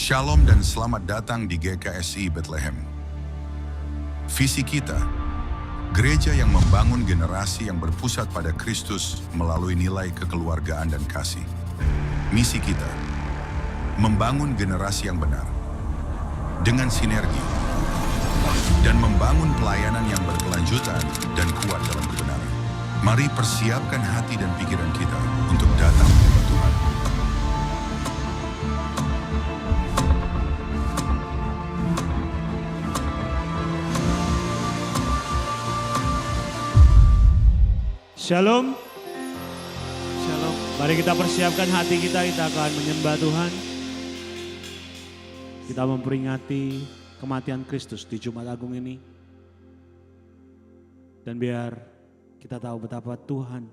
Shalom dan selamat datang di GKSI Bethlehem. Visi kita, gereja yang membangun generasi yang berpusat pada Kristus melalui nilai kekeluargaan dan kasih. Misi kita, membangun generasi yang benar, dengan sinergi, dan membangun pelayanan yang berkelanjutan dan kuat dalam kebenaran. Mari persiapkan hati dan pikiran kita untuk datang kepada Tuhan. Shalom. Shalom. Mari kita persiapkan hati kita akan menyembah Tuhan. Kita memperingati kematian Kristus di Jumat Agung ini. Dan biar kita tahu betapa Tuhan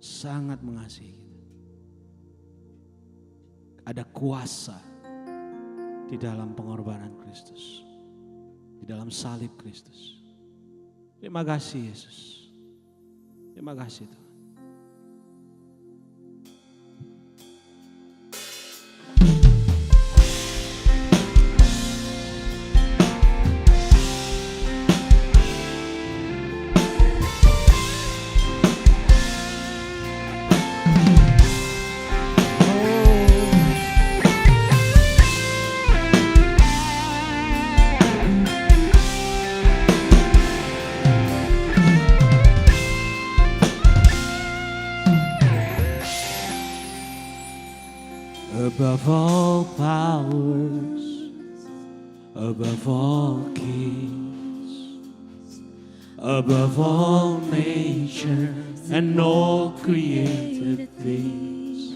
sangat mengasihi kita. Ada kuasa di dalam pengorbanan Kristus. Di dalam salib Kristus. Terima kasih Yesus. Terima kasih Tuhan. Above all powers, above all kings, above all nature and all created things,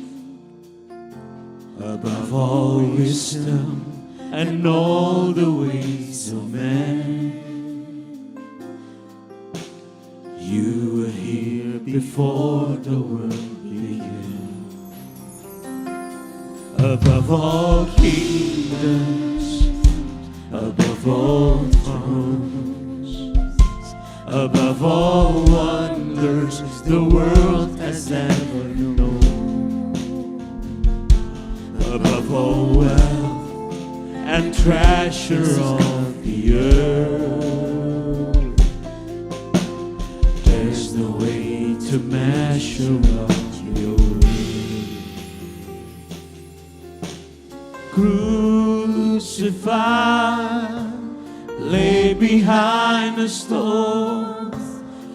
above all wisdom and all the ways of man, you were here before the world began. Above all kingdoms, above all thrones, above all wonders the world has ever known, above all wealth and treasure of the earth, there's no way to measure up your worth. Crucified, lay behind the stone,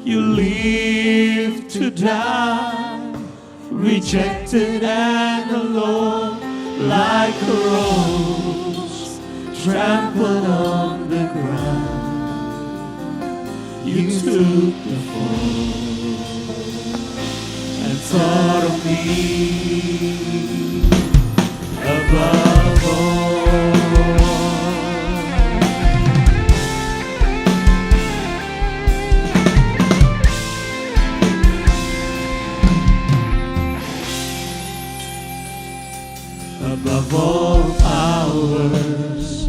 you live to die, rejected and alone, like a rose trampled on the ground. You took the fall and thought of me above all. Above all powers,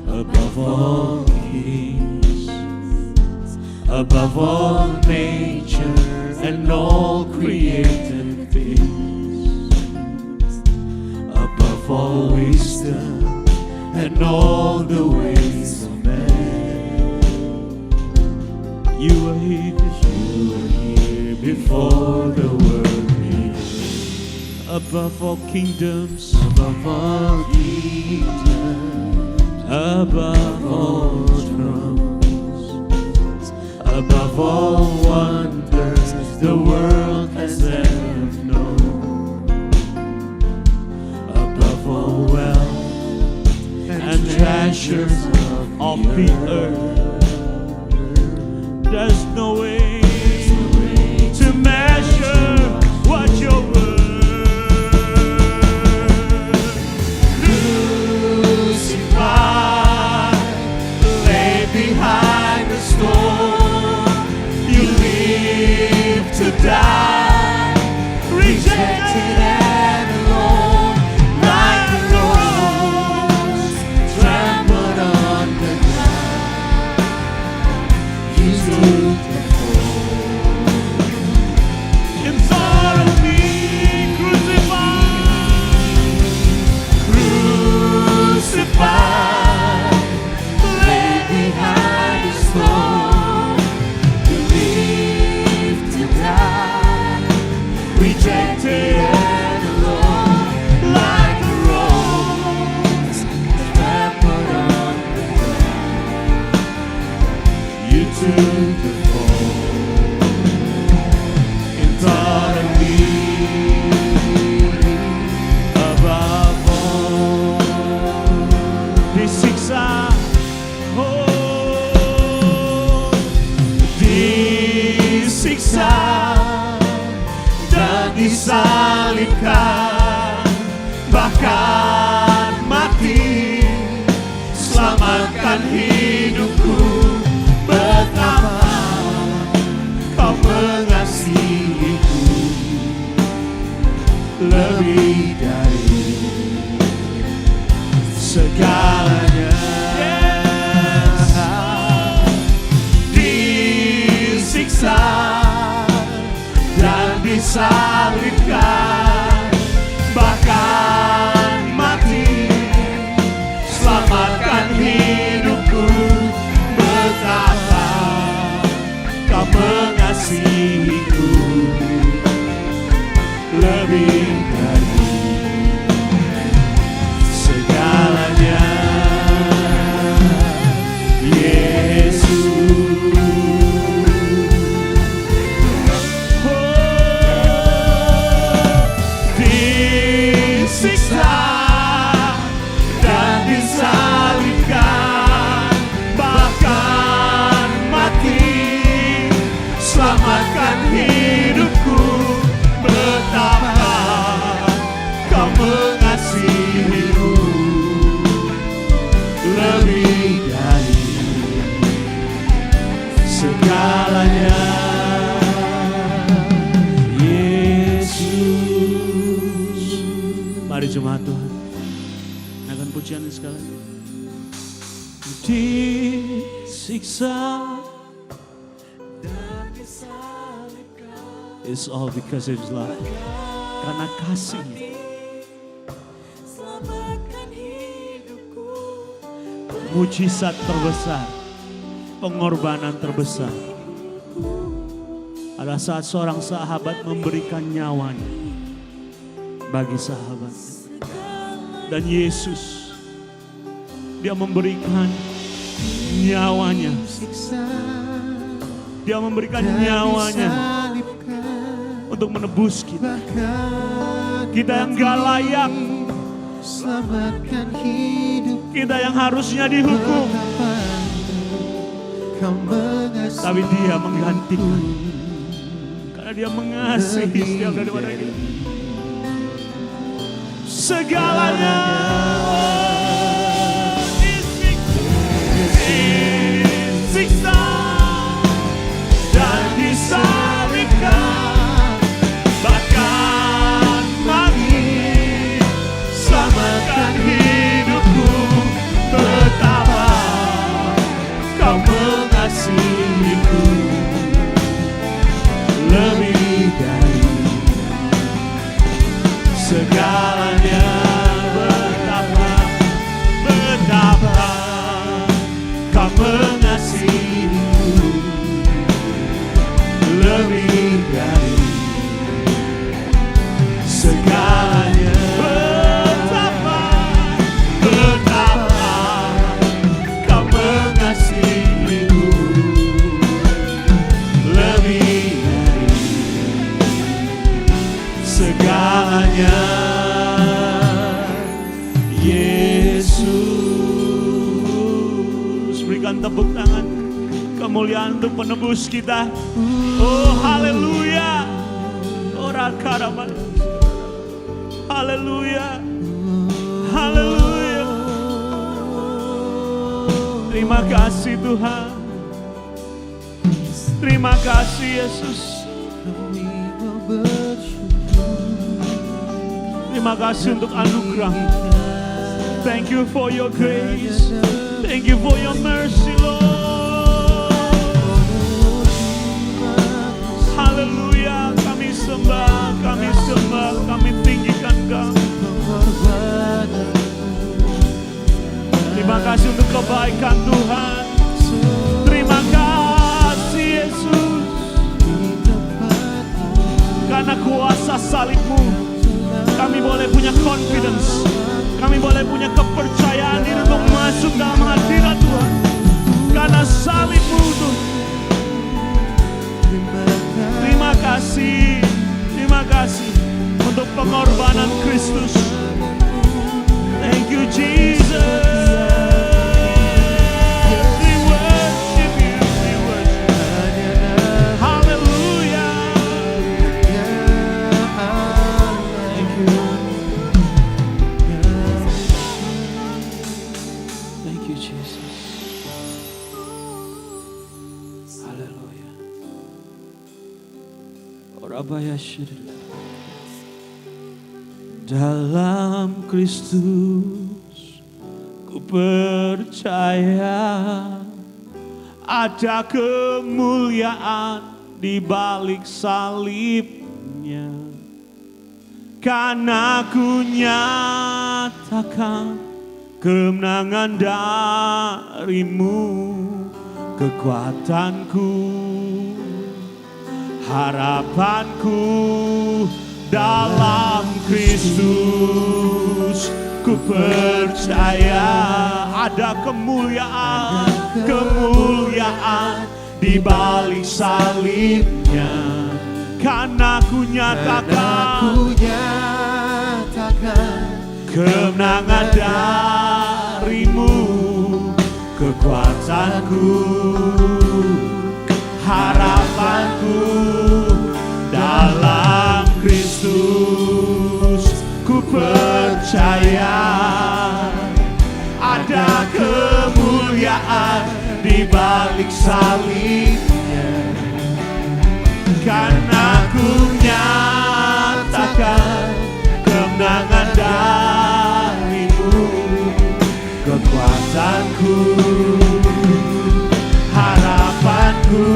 above all kings, above all nature and all created things, above all wisdom and all the ways of man, you were here before the world began. Above all kingdoms, above all kingdoms, above all thrones, above all wonders the world has ever known, above all wealth and treasures of the earth, there's no way to measure what you're worth. To die, rejected and alone, like a rose trampled on the ground. You took the fall and thought of me crucified. rejected and alone, like a rose trampled on the ground. You took the fall and thought of me above all. Disiksa, oh, disiksa dan disalibkan, bahkan mati, selamatkan hidupku. Betapa kau mengasihiku, lebih dari segalanya. Disiksa dan disalibkan, bahkan mati, selamatkan hidupku. Betapa kau mengasihiku, lebih dari segalanya. Disiksa dan disalibkan, bahkan mati, selamatkan hidupku. Betapa kau mengasihiku, lebih dari segalanya. Mari jemaat Tuhan, naikkan pujian sekali. Disiksa dan disalibkan, it's all because of His love. Karena kasih-Nya. Selamatkan hidupku. Mujizat terbesar, pengorbanan terbesar adalah saat seorang sahabat memberikan nyawanya bagi sahabatnya. Dan Yesus, Dia memberikan nyawanya. Dia memberikan nyawanya untuk menebus kita. Kita yang gak layak, kita yang harusnya dihukum, tapi Dia menggantikan. Karena Dia mengasihi setiap daripada kita. Segalanya disiksa dan disalibkan, bahkan mati, selamatkan hidupku. Betapa kau mengasihiku, lebih dari segalanya. Betapa kau mengasihiku, lebih dari segalanya. Betapa kau mengasihiku, lebih dari segalanya. Yesus, berikan tepuk tangan kemuliaan untuk penebus kita. Oh haleluya, ora karaman, haleluya, haleluya. Terima kasih Tuhan, terima kasih Yesus. Terima kasih untuk anugerah. Thank you for your grace. Thank you for your mercy, Lord. Haleluya, kami sembah, kami tinggikan Kau. Terima kasih untuk kebaikan Tuhan. Terima kasih Yesus. karena kuasa salib-Mu kami boleh punya confidence, kami boleh punya kepercayaan diri untuk masuk dalam hadirat Tuhan. Karena salib-Mu Tuhan. Terima kasih untuk pengorbanan Kristus. Thank you Jesus. We worship you, we worship you. Hallelujah. Thank you. Thank you Jesus. Hallelujah. Orabaya shirila. Dalam Kristus ku percaya ada kemuliaan di balik salibnya, karena ku nyatakan kemenangan dari-Mu, kekuatanku, harapanku dalam Kristus. Ku percaya ada kemuliaan di balik salibnya, karena ku nyatakan kemenangan dari-Mu, kekuatanku, harapanku dalam Kristus. Ku percaya ada kemuliaan di balik salibnya, karena ku nyatakan kemenangan dari-Mu, kekuatanku, harapanku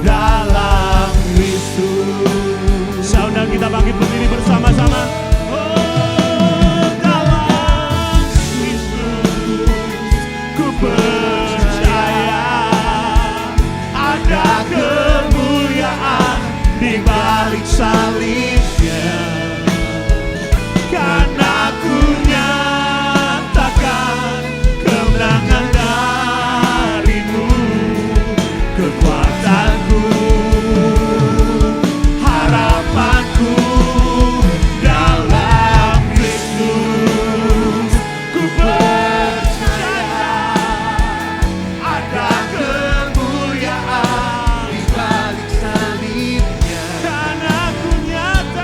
dalam Kristus. Saudara, kita bangkit berdiri bersama-sama. Oh, dalam Kristus ku percaya ada kemuliaan di balik salibnya, karena ku nyatakan kemenangan dari-Mu, kekuatanku, harapanku dalam Kristus. Ku percaya ada kemuliaan di balik salibnya, karena ku nyatakan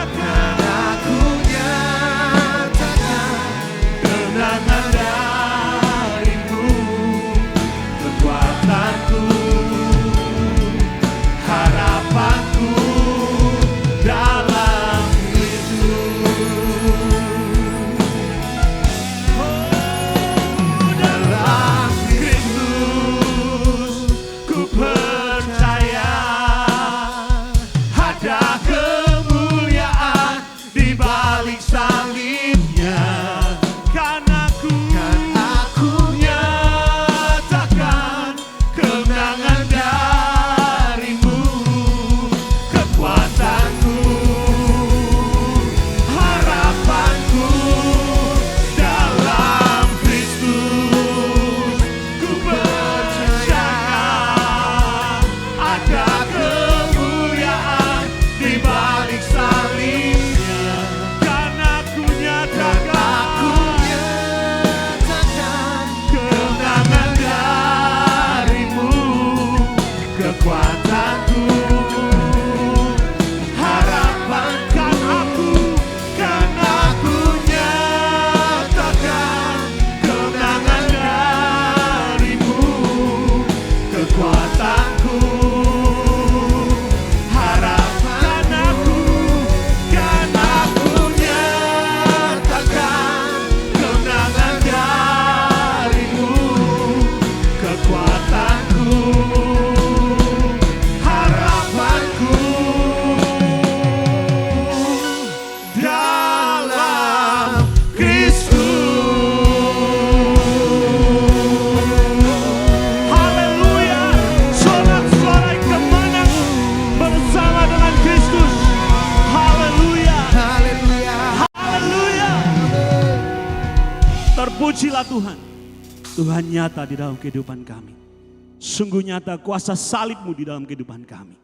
Terpujilah Tuhan. Tuhan nyata di dalam kehidupan kami. Sungguh nyata kuasa salib-Mu di dalam kehidupan kami.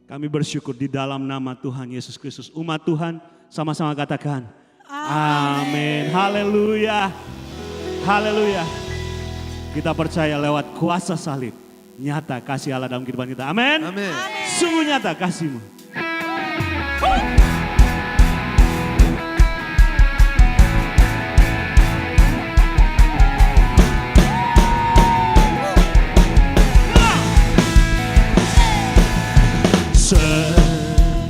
Kami bersyukur di dalam nama Tuhan Yesus Kristus. Umat Tuhan sama-sama katakan. Amin. Haleluya. Haleluya. Kita percaya lewat kuasa salib. Nyata kasih Allah dalam kehidupan kita. Amin. Amin. Sungguh nyata kasih-Mu.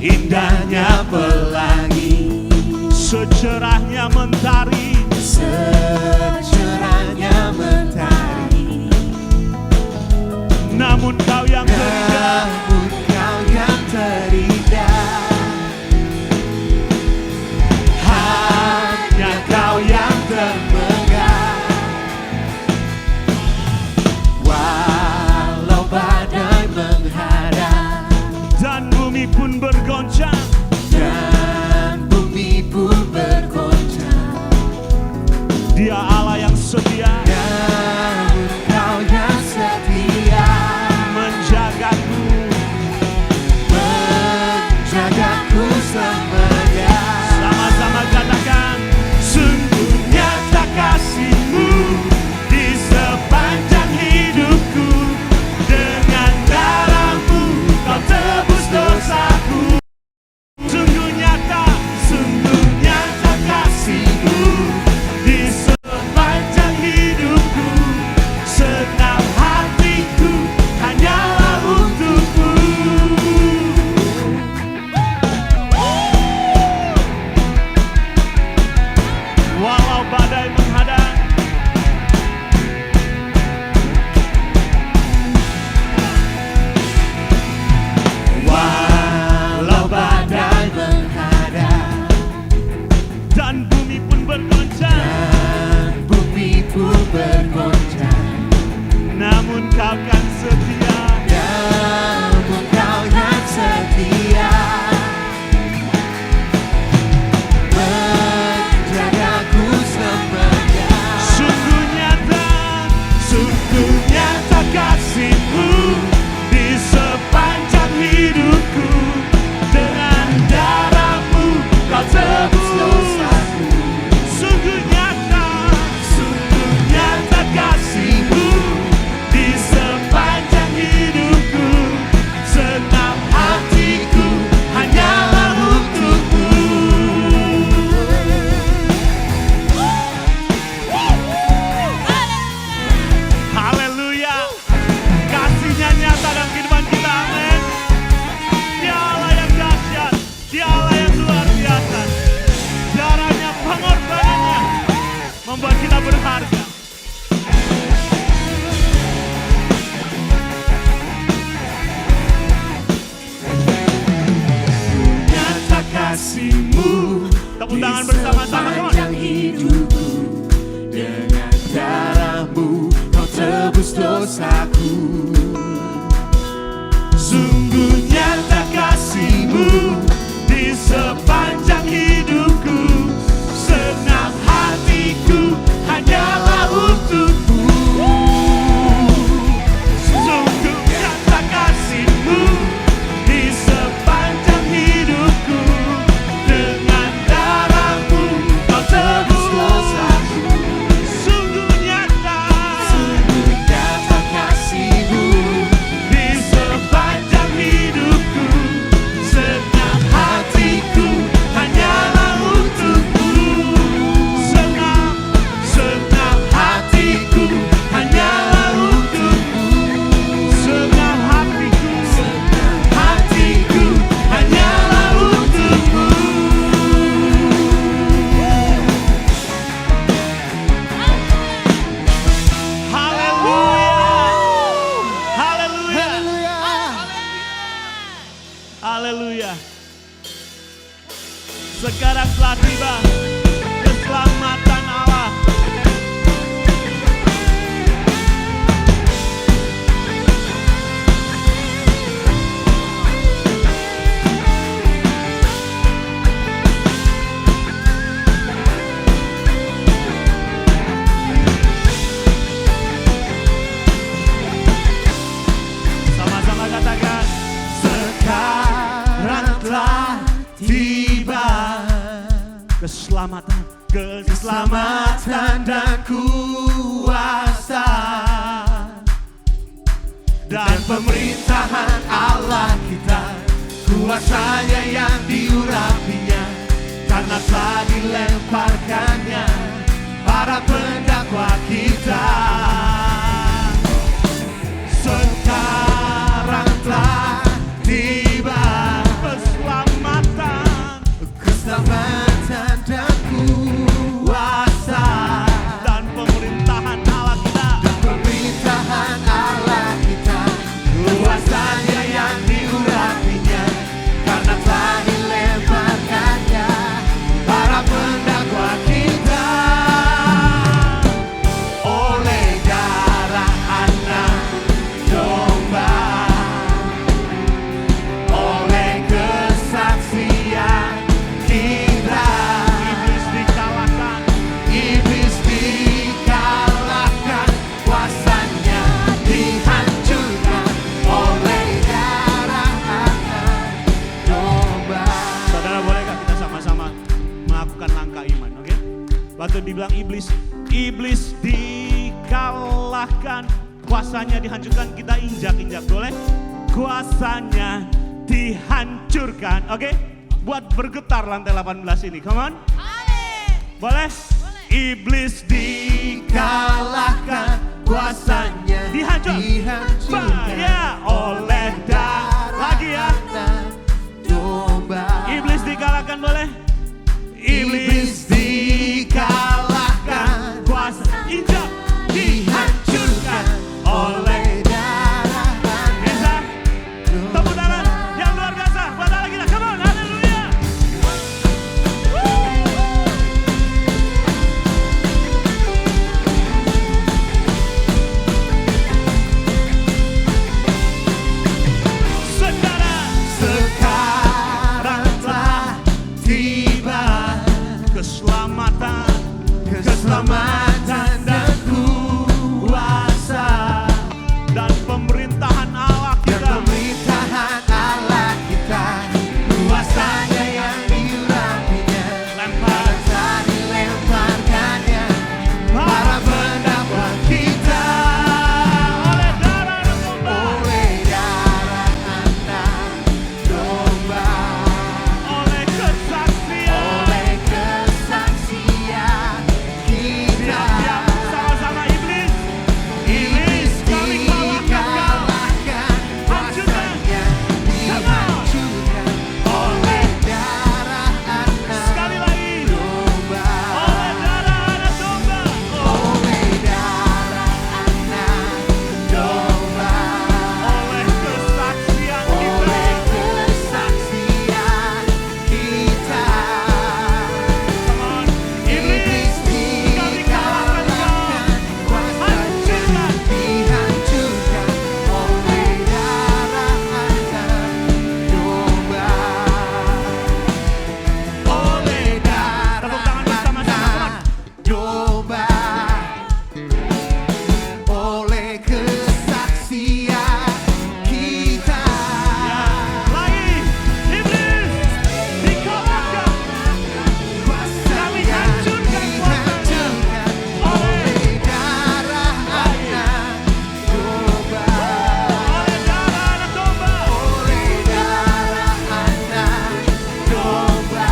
Seindahnya pelangi, secerahnya mentari, Secerahnya mentari, namun Kau yang terindah, namun Kau yang terindah. hanya Kau yang termegah. Walau badai menghadang dan bumi pun bergoncang, dan bumi pun bergoncang, Dia Allah yang setia, namun Kau yang setia menjagaku. menjagaku selamanya. Sama-sama katakan, sungguh nyata kasih-Mu di sepanjang hidupku. Dengan darah-Mu Kau tebus dosaku. Sungguh nyata kasih-Mu di sepanjang hidupku. Senang hatiku hanyalah untuk-Mu. Walau badai menghadang, walau badai Menghadang dan bumi pun bergoncang, dan bumi pun bergoncang, namun Kau kan setia. namun Kau yang setia menjagaku selamanya. Sungguh nyata kasih-Mu di sepanjang hidupku. Dengan darah-Mu Kau tebus dosaku. Sungguh nyata kasih-Mu di sepanjang hidupku. Senang hatiku hanyalah untuk-Mu. Haleluya. Kasih-Nya nyata dalam kehidupan kita. Amin. Dia Allah yang dahsyat. Dia Allah yang luar biasa. Darahnya, pengorbanannya membuat kita berharga. Nyata kasih-Mu. Tepuk tangan bersama-sama. Come on. Sepanjang hidupku, dengan darah-Mu Kau tebus dosaku. Sungguh nyata kasih-Mu di sepanjang hidupku. Senang hatiku hanyalah untuk-Mu. Sungguh nyata kasih-Mu di sepanjang hidupku. Dengan darah-Mu Kau tebus dosaku. Sungguh nyata kasih-Mu di sepanjang hidupku. Senang hatiku hanyalah untuk-Mu. Senang hatiku hanyalah untuk-Mu. Senang hatiku hanyalah untuk-Mu. Haleluya. Haleluya. Haleluya. Sekarang telah tiba keselamatan Allah. keselamatan, keselamatan dan kuasa dan pemerintahan Allah kita, kuasanya yang diurapinya, karena telah dilemparkannya para pendakwa kita. Sekarang telah tiba keselamatan, keselamatan dan kuasa dan pemerintahan Allah kita, pemerintahan Allah kita, kuasanya yang diurapinya, karena telah dilemparkannya para pendakwa kita. Oleh darah anak domba, oleh kesaksian kita, iblis dikalahkan, iblis dikalahkan, kuasanya dihancurkan oleh darah anak domba. Saudara, bolehkah kita sama-sama melakukan langkah iman, oke? Waktu dibilang iblis dikalahkan, kuasanya dihancurkan, kita injak-injak, boleh? Kuasanya dihancurkan, oke? Buat bergetar lantai 18 ini, come on. Boleh? Iblis Kalahkan, kuasanya dihancurkan, ya, oleh darah. Lagi ya, anak domba. iblis dikalahkan, boleh? Iblis dikalahkan, kuasa injak dihancurkan oleh darah anak Bisa tepuk tangan yang luar biasa buat Allah kita, come on, haleluya. sekarang telah tiba Keselamatan, keselamatan dan kuasa dan pemerintahan Allah dan kita, pemerintahan Allah kita, kuasanya yang diurapinya, lempar telah dilemparkannya para pendakwa kita. oleh darah dan domba, Oleh darah anak domba, oleh kesaksian. oleh kesaksian kita, Siap-siap sama-sama iblis. iblis kami kalahkan kau. dikalahkan, kuasanya dihancurkan oleh darah anak Sekali lagi, domba, oleh darah anak domba. oleh darah anak domba, Oleh kesaksian oleh kita. kesaksian kita. Come on. Iblis, kami kalahkan kau. Hancurkan, dihancurkan oleh darah anak domba, oleh darah Tepuk tangan bersama-sama, anak domba, oleh kesaksian kita. Lagi, iblis dikalahkan. Kami hancurkan oleh darah anak domba, Oleh darah anak domba. oleh darah anak domba,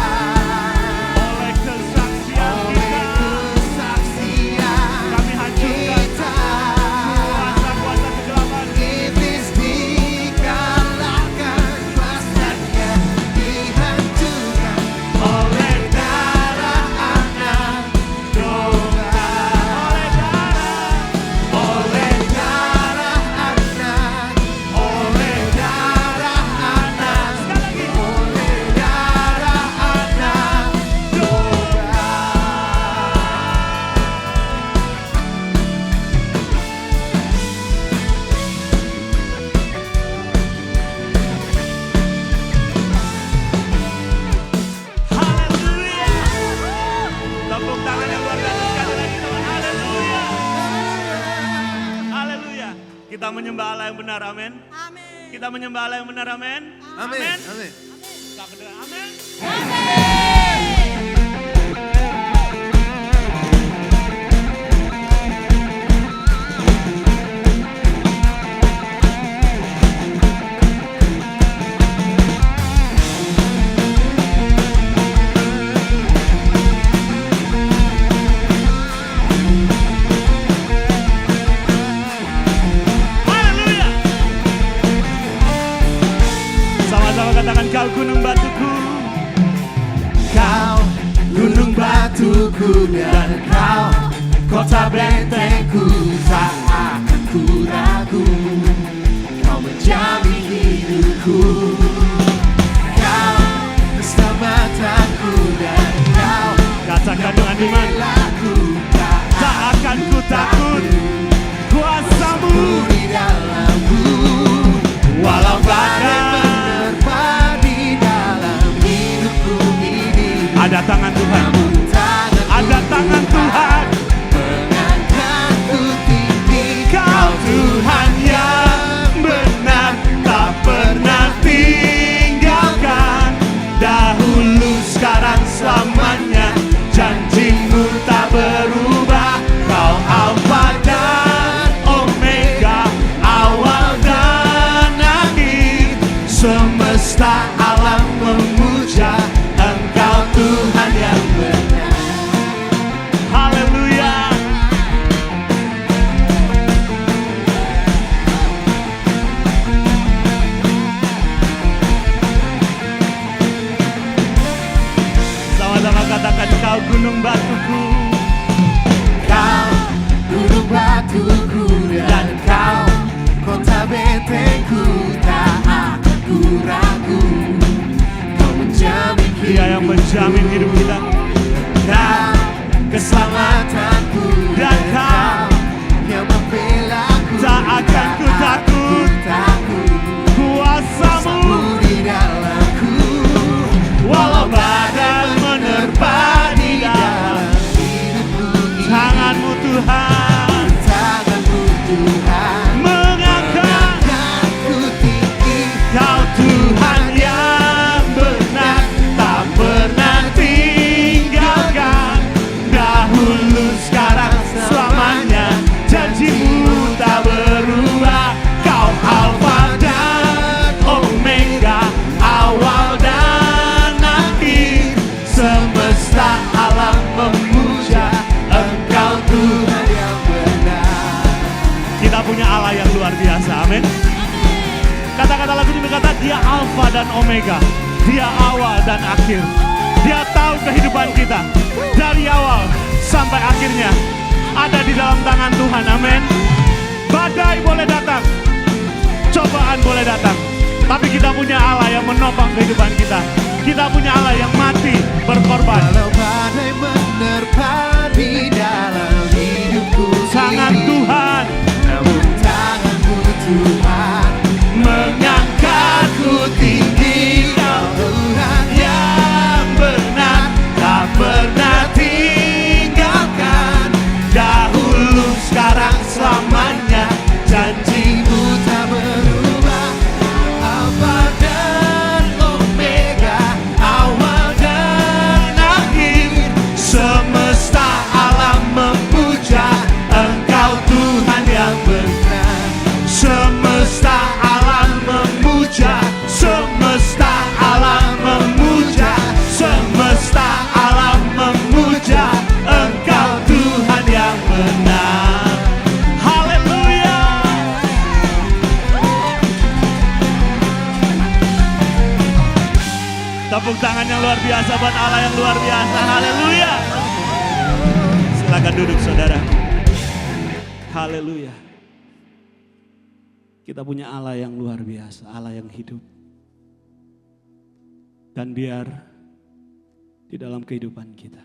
Oleh kesaksian oleh kita. kesaksian Kami hancurkan kita. kuasa-kuasa kegelapan. Iblis dikalahkan, kuasanya dihancurkan oleh darah anak domba, Oleh darah. oleh darah anak, oleh darah anak, Sekali lagi. oleh darah anak domba. Haleluya. Tepuk tangan yang luar biasa sekali lagi, teman. Haleluya. Haleluya. Kita menyembah Allah yang benar, amin. Kita menyembah Allah yang benar, amin. Amin. Amin. Kita kedengaran, amin. gunung batuku. Kau gunung batuku dan kau kota bentengku. Tak akan ku ragu, kau menjamin hidupku. Kau keselamatanku dan kau Katakan dengan iman, belaku. tak akan ku takut kuasamu. Di dalamku, Walau badai, menerpa di dalam hidupku ini. ada tangan Tuhan, Namun tanganku ada tangan Tuhan. mengangkatku tinggi. Kau Tuhan yang benar, tak pernah tinggalkan. Dahulu, sekarang, selamanya, janjimu tak berubah. Kau Alfa dan Omega, awal dan akhir. Semesta alam memuja Engkau Tuhan yang benar. Haleluya. Sama-sama katakan, kau gunung batuku. Kau gunung batuku dan kau kota bentengku. Tak akan ku ragu, kau menjamin Dia yang menjamin hidup kita. kau keselamatanku Dan kau yang membelaku. tak akan ku takut kuasamu. Di dalamku, Walau badai menerpa di dalam hidupku ini. tanganmu Tuhan, Tanganmu Tuhan mengangkat. mengangkatku tinggi. Kau Tuhan yang benar, tak pernah tinggalkan. Dahulu, sekarang, selamanya, janjimu tak berubah. Kau Alfa dan Omega, awal dan akhir. Semesta alam memuja Engkau Tuhan. Yang benar. Kita punya Allah yang luar biasa, amin. Kata-kata lagu ini berkata, dia Alfa dan Omega, dia awal dan akhir. Dia tahu kehidupan kita dari awal sampai akhirnya ada di dalam tangan Tuhan, amin. Badai boleh datang, cobaan boleh datang, tapi kita punya Allah yang menopang kehidupan kita. Kita punya Allah yang mati berkorban. Walau badai menerpa di dalam hidupku Tangan ini, Tuhan namun tanganmu Tuhan mengangkatku tinggi. Kau Tuhan yang benar, tak pernah tinggalkan. Dahulu, sekarang, selamanya, janjimu tak berubah. Alfa dan Omega, awal dan akhir. Semesta alam memuja Engkau Tuhan yang benar. Semesta alam memuja, semesta alam memuja, semesta alam memuja Engkau Tuhan yang benar. Haleluya. Tepuk tangan yang luar biasa buat Allah yang luar biasa. Haleluya. Silakan duduk saudara. Haleluya. Kita punya Allah yang luar biasa, Allah yang hidup. Dan biar di dalam kehidupan kita,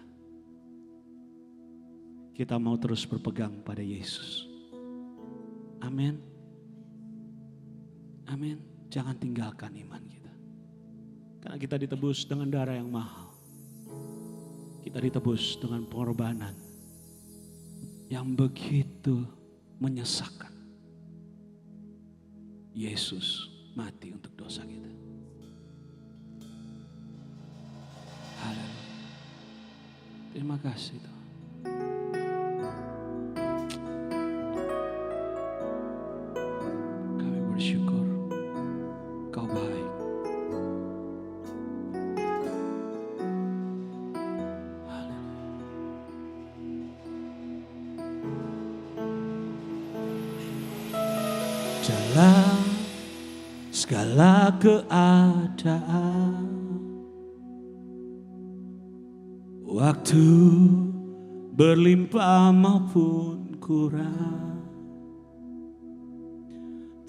kita mau terus berpegang pada Yesus. Amin. Amin. Jangan tinggalkan iman kita. Karena kita ditebus dengan darah yang mahal. Kita ditebus dengan pengorbanan yang begitu menyesakan. Yesus mati untuk dosa kita. Haleluya. Terima kasih Tuhan. Kami bersyukur Kau baik. Dalam segala keadaan Waktu berlimpah maupun kurang,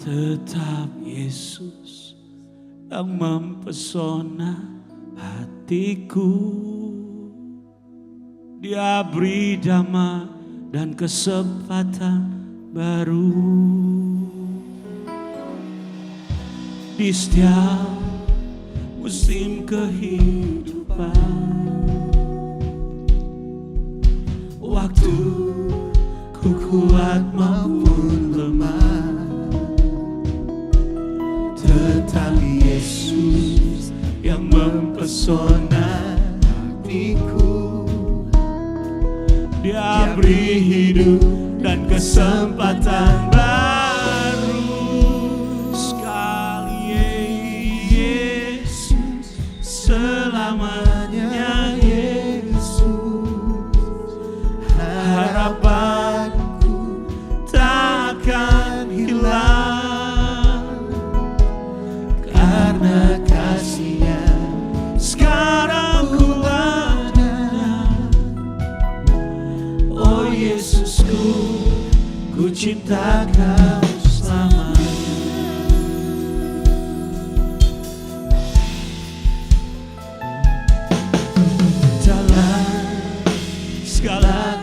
tetap Yesus yang mempesona hatiku. Dia beri damai dan kesempatan baru di setiap musim kehidupan. Waktu ku kuat maupun lemah, tetap Yesus yang mempesona hatiku. Dia beri hidup dan kesempatan baru sekali. Yesus selamanya. Harapanku tak akan hilang karena kasih-Nya sekarang ku ada. Oh Yesusku, ku cinta Kau selamanya. Dalam segala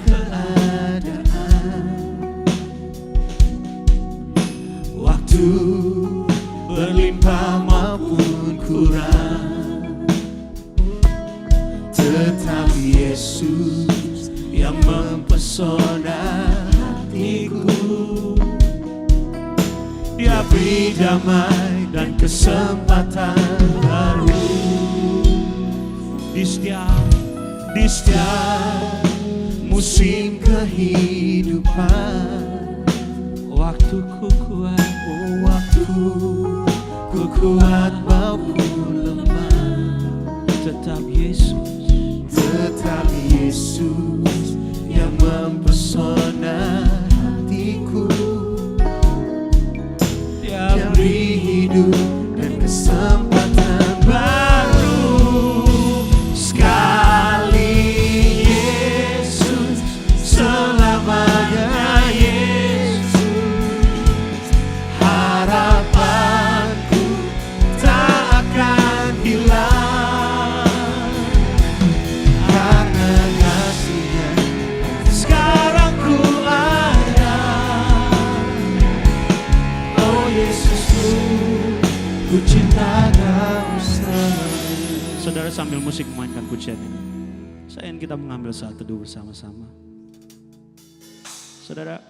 berlimpah maupun kurang, tetap Yesus yang mempesona hatiku. Dia beri damai dan kesempatan baru di setiap musim kehidupan. Waktuku kuat, waktuku kuat maupun lemah, tetap Yesus yang mempesona hatiku. Dia beri hidup dan kesempatan baru sekali. Yesus selamanya. Saudara sambil musik memainkan pujian ini, saya ingin kita mengambil saat teduh bersama-sama. Saudara,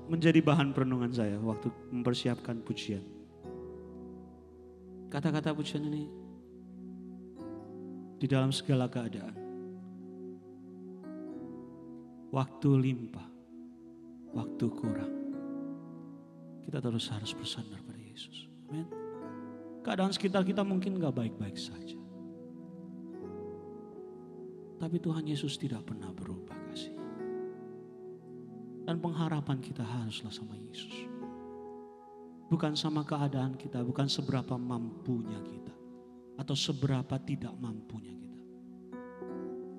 menjadi bahan perenungan saya waktu mempersiapkan pujian. Kata-kata pujian ini, di dalam segala keadaan, waktu limpah, waktu kurang, kita terus harus bersandar pada Yesus. Amin. Keadaan sekitar kita mungkin gak baik-baik saja, tapi Tuhan Yesus tidak pernah berubah kasih. Dan pengharapan kita haruslah sama Yesus. Bukan sama keadaan kita, bukan seberapa mampunya kita, atau seberapa tidak mampunya kita.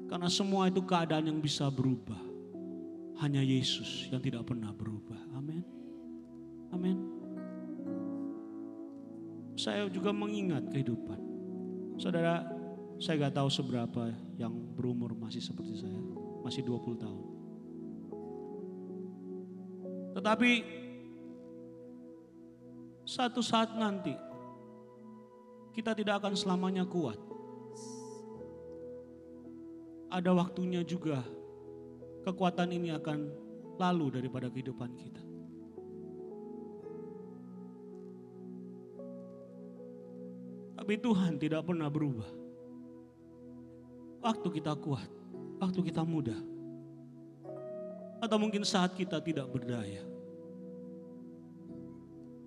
Karena semua itu keadaan yang bisa berubah. Hanya Yesus yang tidak pernah berubah. Amin. Amin. Saya juga mengingat kehidupan. Saudara, saya gak tahu seberapa yang berumur masih seperti saya, masih 20 tahun. Tetapi satu saat nanti kita tidak akan selamanya kuat. Ada waktunya juga kekuatan ini akan lalu daripada kehidupan kita. Tapi Tuhan tidak pernah berubah. Waktu kita kuat, waktu kita muda, atau mungkin saat kita tidak berdaya,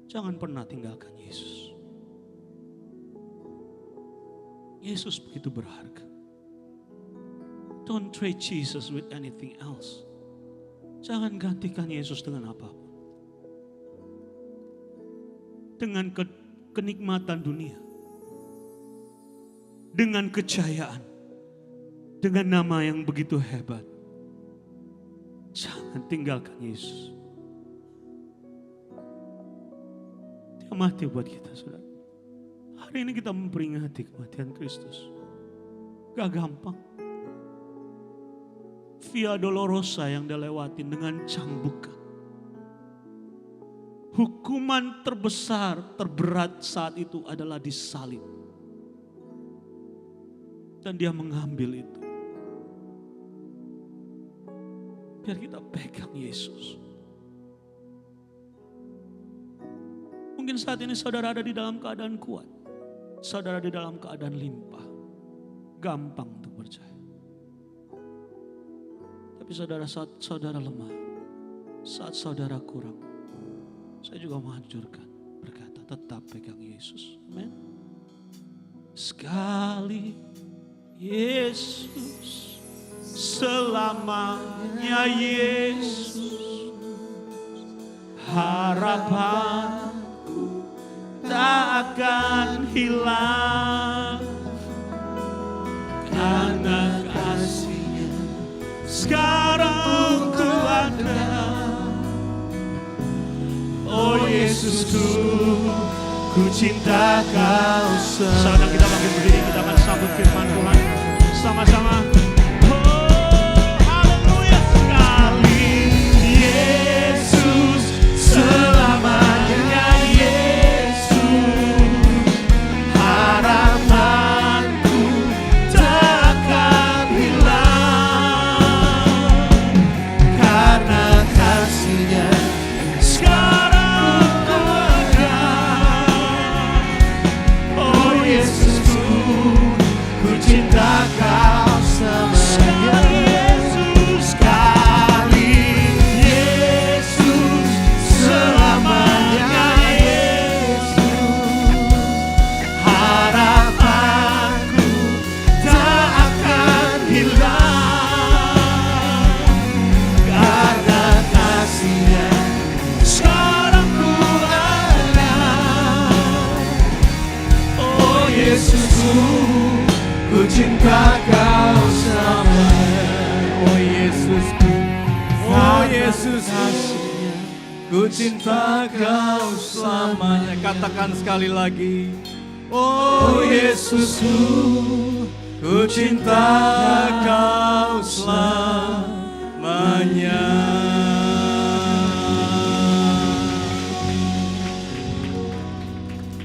jangan pernah tinggalkan Yesus. Yesus begitu berharga. Don't trade Jesus with anything else. Jangan gantikan Yesus dengan apapun. Dengan kenikmatan dunia, dengan kejayaan, dengan nama yang begitu hebat. Jangan tinggalkan Yesus. Dia mati buat kita, saudara. Hari ini kita memperingati kematian Kristus. Gak gampang. Via Dolorosa yang dilewatin dengan cambukan. Hukuman terbesar, terberat saat itu adalah disalib. Dan dia mengambil itu. Biar kita pegang Yesus. Mungkin saat ini saudara ada di dalam keadaan kuat. Saudara di dalam keadaan limpah. Gampang untuk percaya. Tapi saudara, saat saudara lemah, saat saudara kurang, saya juga menghancurkan, berkata tetap pegang Yesus. Amin. Sekali Yesus, selamanya Yesus, harapanku tak akan hilang karena kasih-Nya sekarang ku ada. Oh Yesusku, ku cinta Kau. Saat kita bangkit berdiri, kita akan sambut firman Tuhan sama-sama. Oh, haleluya. Sekali Yesus, selamanya Yesus, harapanku tak akan hilang karena kasih-Nya sekarang ku ada. Oh Yesusku, ku cinta Kau selamanya. Sekali Yesus, selamanya Yesus, harapanku tak akan hilang karena kasih-Nya sekarang ku ada. Oh Yesusku, ku cinta Kau selamanya. Oh Yesusku, oh Yesus, ku cinta Kau selamanya. Katakan sekali lagi. Oh Yesusku, ku cinta Kau selamanya.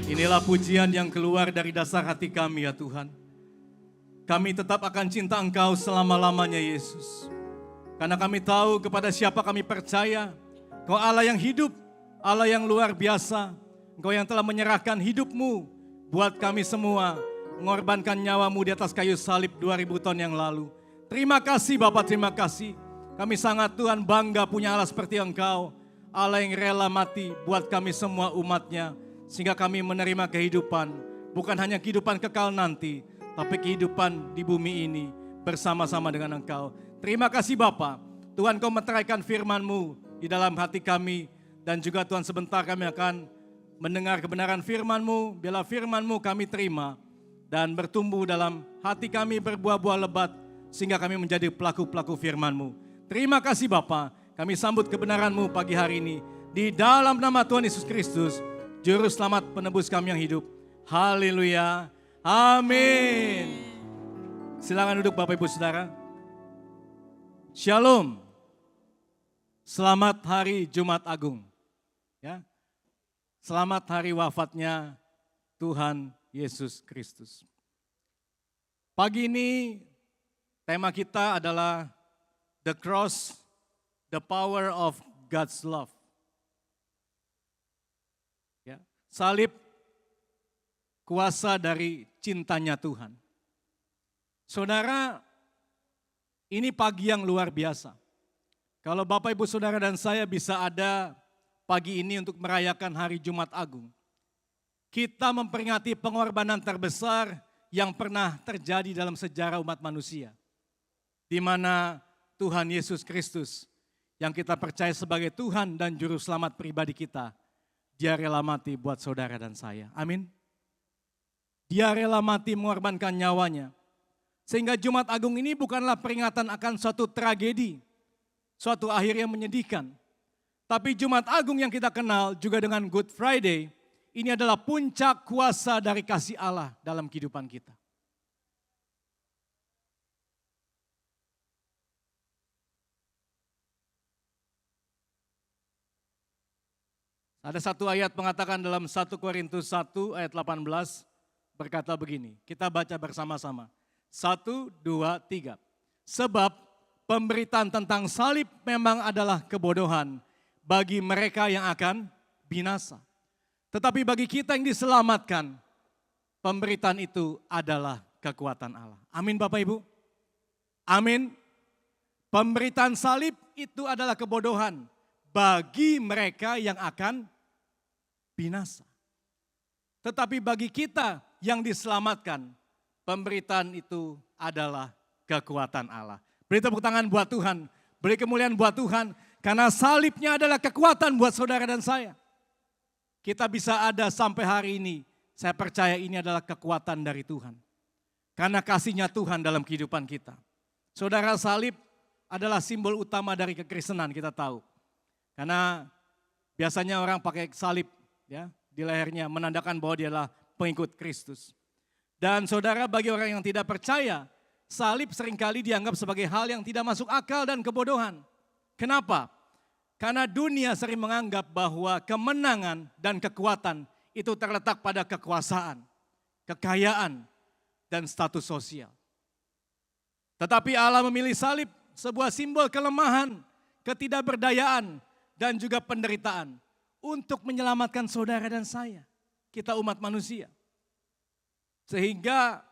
Inilah pujian yang keluar dari dasar hati kami ya Tuhan. Kami tetap akan cinta Engkau selama-lamanya Yesus. Karena kami tahu kepada siapa kami percaya. Engkau Allah yang hidup, Allah yang luar biasa. Engkau yang telah menyerahkan hidupmu buat kami semua. Mengorbankan nyawamu di atas kayu salib 2000 tahun yang lalu. Terima kasih Bapak, terima kasih. Kami sangat Tuhan bangga punya Allah seperti Engkau. Allah yang rela mati buat kami semua umatnya. Sehingga kami menerima kehidupan. Bukan hanya kehidupan kekal nanti. Tapi kehidupan di bumi ini bersama-sama dengan Engkau. Terima kasih Bapa. Tuhan Kau meteraikan firman-Mu di dalam hati kami. Dan juga Tuhan sebentar kami akan mendengar kebenaran firman-Mu. Bila firman-Mu kami terima dan bertumbuh dalam hati kami berbuah-buah lebat. Sehingga kami menjadi pelaku-pelaku firman-Mu. Terima kasih Bapa. Kami sambut kebenaran-Mu pagi hari ini. Di dalam nama Tuhan Yesus Kristus. Juru selamat penebus kami yang hidup. Haleluya. Amin. Silakan duduk Bapak Ibu Saudara. Shalom. Selamat hari Jumat Agung. Ya. Selamat hari wafatnya Tuhan Yesus Kristus. Pagi ini tema kita adalah The Cross, the Power of God's Love. Ya. Salib, kuasa dari cintanya Tuhan. Saudara, ini pagi yang luar biasa. Kalau Bapak Ibu Saudara dan saya bisa ada pagi ini untuk merayakan hari Jumat Agung. Kita memperingati pengorbanan terbesar yang pernah terjadi dalam sejarah umat manusia. Di mana Tuhan Yesus Kristus yang kita percaya sebagai Tuhan dan Juru Selamat pribadi kita. Dia rela mati buat saudara dan saya. Amin. Dia rela mati mengorbankan nyawanya. Sehingga Jumat Agung ini bukanlah peringatan akan suatu tragedi, suatu akhir yang menyedihkan. Tapi Jumat Agung yang kita kenal juga dengan Good Friday, ini adalah puncak kuasa dari kasih Allah dalam kehidupan kita. Ada satu ayat mengatakan dalam 1 Korintus 1 ayat 18 berkata begini, kita baca bersama-sama. 1, 2, 3. Sebab pemberitaan tentang salib memang adalah kebodohan bagi mereka yang akan binasa. Tetapi bagi kita yang diselamatkan, pemberitaan itu adalah kekuatan Allah. Amin Bapak Ibu. Amin. Pemberitaan salib itu adalah kebodohan bagi mereka yang akan binasa. Tetapi bagi kita yang diselamatkan, pemberitaan itu adalah kekuatan Allah. Beri tepuk tangan buat Tuhan, beri kemuliaan buat Tuhan, karena salibnya adalah kekuatan buat saudara dan saya. Kita bisa ada sampai hari ini, saya percaya ini adalah kekuatan dari Tuhan. Karena kasihnya Tuhan dalam kehidupan kita. Saudara, salib adalah simbol utama dari kekristenan, kita tahu. Karena biasanya orang pakai salib ya di lehernya menandakan bahwa dia adalah pengikut Kristus. Dan saudara, bagi orang yang tidak percaya, salib seringkali dianggap sebagai hal yang tidak masuk akal dan kebodohan. Kenapa? Karena dunia sering menganggap bahwa kemenangan dan kekuatan itu terletak pada kekuasaan, kekayaan, dan status sosial. Tetapi Allah memilih salib, sebuah simbol kelemahan, ketidakberdayaan, dan juga penderitaan untuk menyelamatkan saudara dan saya, kita umat manusia. Sehingga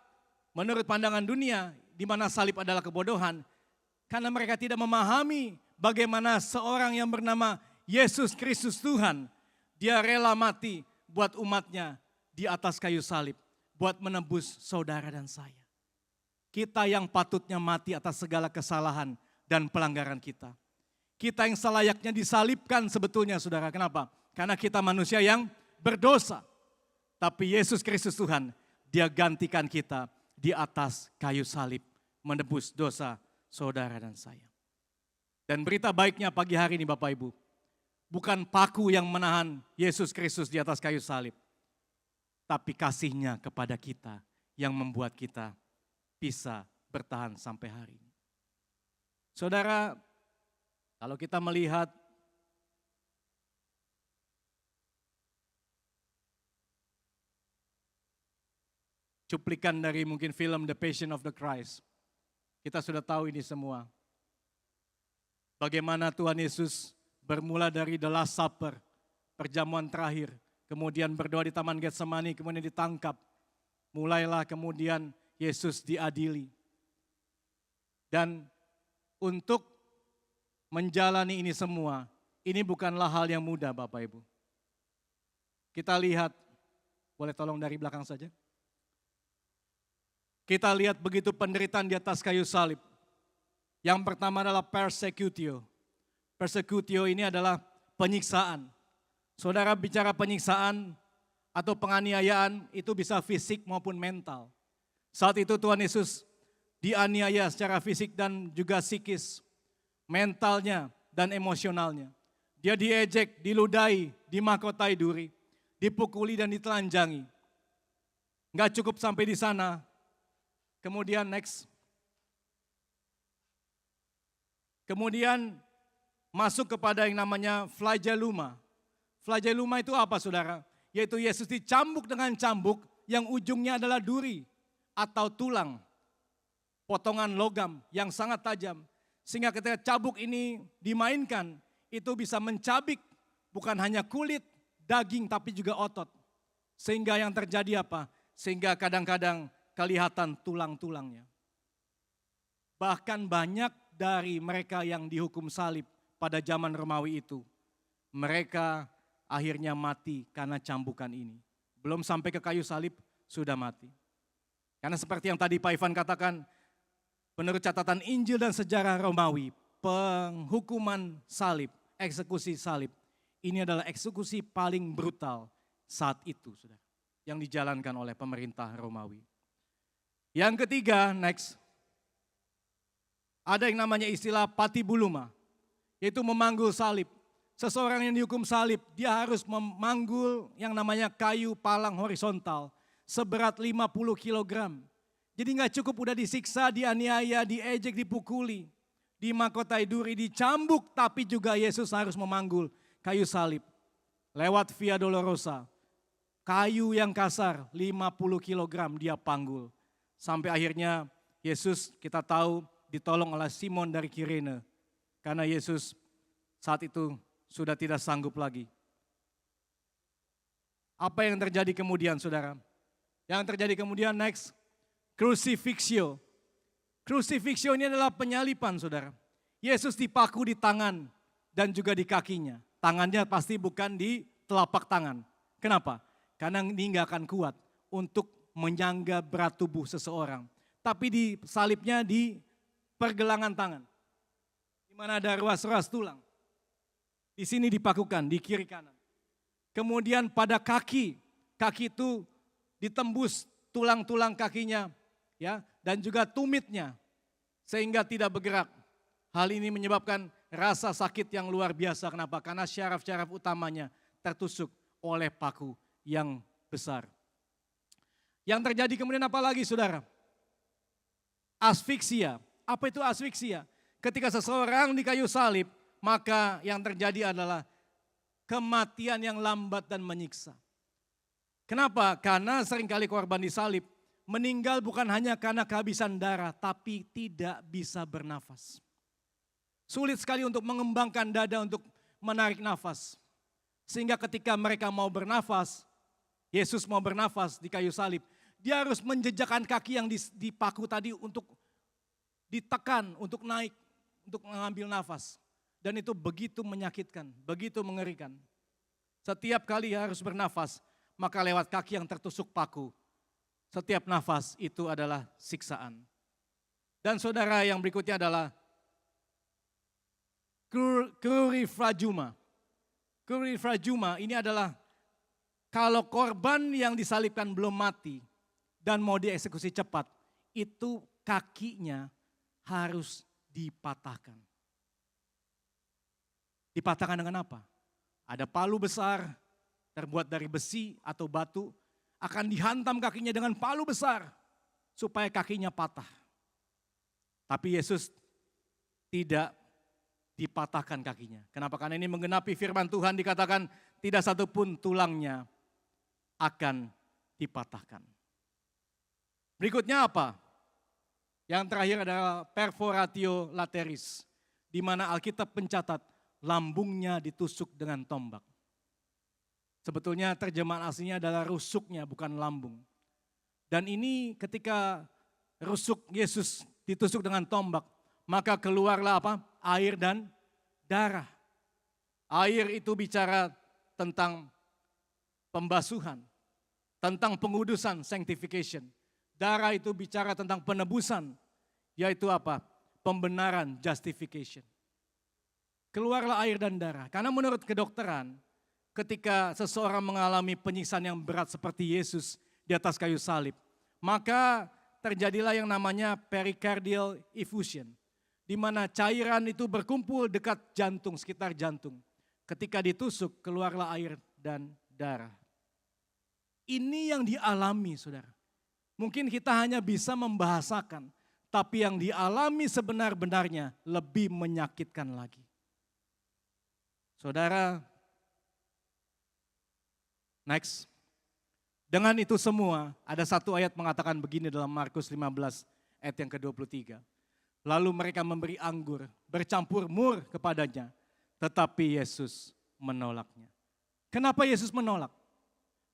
menurut pandangan dunia, di mana salib adalah kebodohan, karena mereka tidak memahami bagaimana seorang yang bernama Yesus Kristus Tuhan, dia rela mati buat umatnya di atas kayu salib, buat menebus saudara dan saya. Kita yang patutnya mati atas segala kesalahan dan pelanggaran kita. Kita yang selayaknya disalibkan sebetulnya saudara. Kenapa? Karena kita manusia yang berdosa. Tapi Yesus Kristus Tuhan, dia gantikan kita di atas kayu salib. Menebus dosa saudara dan saya. Dan berita baiknya pagi hari ini Bapak Ibu. Bukan paku yang menahan Yesus Kristus di atas kayu salib. Tapi kasihnya kepada kita yang membuat kita bisa bertahan sampai hari ini. Saudara, kalau kita melihat cuplikan dari mungkin film The Passion of the Christ, kita sudah tahu ini semua. Bagaimana Tuhan Yesus bermula dari The Last Supper, perjamuan terakhir, kemudian berdoa di Taman Getsemani, kemudian ditangkap. Mulailah kemudian Yesus diadili. Dan untuk menjalani ini semua, ini bukanlah hal yang mudah Bapak Ibu. Kita lihat, boleh tolong dari belakang saja. Kita lihat begitu penderitaan di atas kayu salib. Yang pertama adalah persecutio. Persecutio ini adalah penyiksaan. Saudara, bicara penyiksaan atau penganiayaan itu bisa fisik maupun mental. Saat itu Tuhan Yesus dianiaya secara fisik dan juga psikis. Mentalnya dan emosionalnya. Dia diejek, diludahi, dimahkotai duri, dipukuli dan ditelanjangi. Enggak cukup sampai di sana. Kemudian next. Kemudian masuk kepada yang namanya flagelluma. Flagelluma itu apa saudara? Yaitu Yesus dicambuk dengan cambuk yang ujungnya adalah duri atau tulang. Potongan logam yang sangat tajam. Sehingga ketika cabuk ini dimainkan, itu bisa mencabik bukan hanya kulit, daging, tapi juga otot. Sehingga yang terjadi apa? Sehingga kadang-kadang kelihatan tulang-tulangnya. Bahkan banyak dari mereka yang dihukum salib pada zaman Romawi itu, mereka akhirnya mati karena cambukan ini. Belum sampai ke kayu salib, sudah mati. Karena seperti yang tadi Pak Ivan katakan, menurut catatan Injil dan sejarah Romawi, penghukuman salib, eksekusi salib, ini adalah eksekusi paling brutal saat itu, saudara, yang dijalankan oleh pemerintah Romawi. Yang ketiga, next, Ada yang namanya istilah patibuluma, yaitu memanggul salib. Seseorang yang dihukum salib, dia harus memanggul yang namanya kayu palang horizontal seberat 50 kilogram. Jadi nggak cukup udah disiksa, dianiaya, diejek, dipukuli, dimahkotai duri, dicambuk, tapi juga Yesus harus memanggul kayu salib. Lewat Via Dolorosa, kayu yang kasar 50 kilogram dia panggul. Sampai akhirnya Yesus kita tahu ditolong oleh Simon dari Kirene. Karena Yesus saat itu sudah tidak sanggup lagi. Apa yang terjadi kemudian, saudara? Yang terjadi kemudian next, crucifixio. Crucifixio ini adalah penyalipan, saudara. Yesus dipaku di tangan dan juga di kakinya. Tangannya pasti bukan di telapak tangan. Kenapa? Karena ini nggak akan kuat untuk menyangga berat tubuh seseorang. Tapi di salibnya di pergelangan tangan. Di mana ada ruas-ruas tulang. Di sini dipakukan, di kiri kanan. Kemudian pada kaki itu ditembus tulang-tulang kakinya, ya, dan juga tumitnya, sehingga tidak bergerak. Hal ini menyebabkan rasa sakit yang luar biasa. Kenapa? Karena syaraf-syaraf utamanya tertusuk oleh paku yang besar. Yang terjadi kemudian apa lagi, saudara? Asfiksia. Apa itu asfiksia? Ketika seseorang di kayu salib, maka yang terjadi adalah kematian yang lambat dan menyiksa. Kenapa? Karena seringkali korban disalib meninggal bukan hanya karena kehabisan darah, tapi tidak bisa bernafas. Sulit sekali untuk mengembangkan dada untuk menarik nafas. Sehingga ketika mereka mau bernafas, Yesus mau bernafas di kayu salib, dia harus menjejakkan kaki yang dipaku tadi untuk ditekan, untuk naik, untuk mengambil nafas. Dan itu begitu menyakitkan, begitu mengerikan. Setiap kali harus bernafas, maka lewat kaki yang tertusuk paku. Setiap nafas itu adalah siksaan. Dan saudara, yang berikutnya adalah Crurifragma. Crurifragma ini adalah kalau korban yang disalibkan belum mati dan mau dieksekusi cepat, itu kakinya harus dipatahkan. Dipatahkan dengan apa? Ada palu besar terbuat dari besi atau batu, akan dihantam kakinya dengan palu besar supaya kakinya patah. Tapi Yesus tidak dipatahkan kakinya. Kenapa? Karena ini menggenapi firman Tuhan, dikatakan tidak satupun tulangnya akan dipatahkan. Berikutnya apa? Yang terakhir adalah perforatio lateris, di mana Alkitab mencatat lambungnya ditusuk dengan tombak. Sebetulnya terjemahan aslinya adalah rusuknya, bukan lambung. Dan ini ketika rusuk Yesus ditusuk dengan tombak, maka keluarlah apa? Air dan darah. Air itu bicara tentang pembasuhan, tentang pengudusan, sanctification. Darah itu bicara tentang penebusan, yaitu apa? Pembenaran, justification. Keluarlah air dan darah. Karena menurut kedokteran, ketika seseorang mengalami penyiksaan yang berat seperti Yesus di atas kayu salib, maka terjadilah yang namanya pericardial effusion, di mana cairan itu berkumpul dekat jantung, sekitar jantung. Ketika ditusuk, keluarlah air dan darah. Ini yang dialami, saudara. Mungkin kita hanya bisa membahasakan, tapi yang dialami sebenar-benarnya lebih menyakitkan lagi. Saudara, next. Dengan itu semua, ada satu ayat mengatakan begini dalam Markus 15 ayat yang ke-23. Lalu mereka memberi anggur, bercampur mur kepadanya, tetapi Yesus menolaknya. Kenapa Yesus menolak?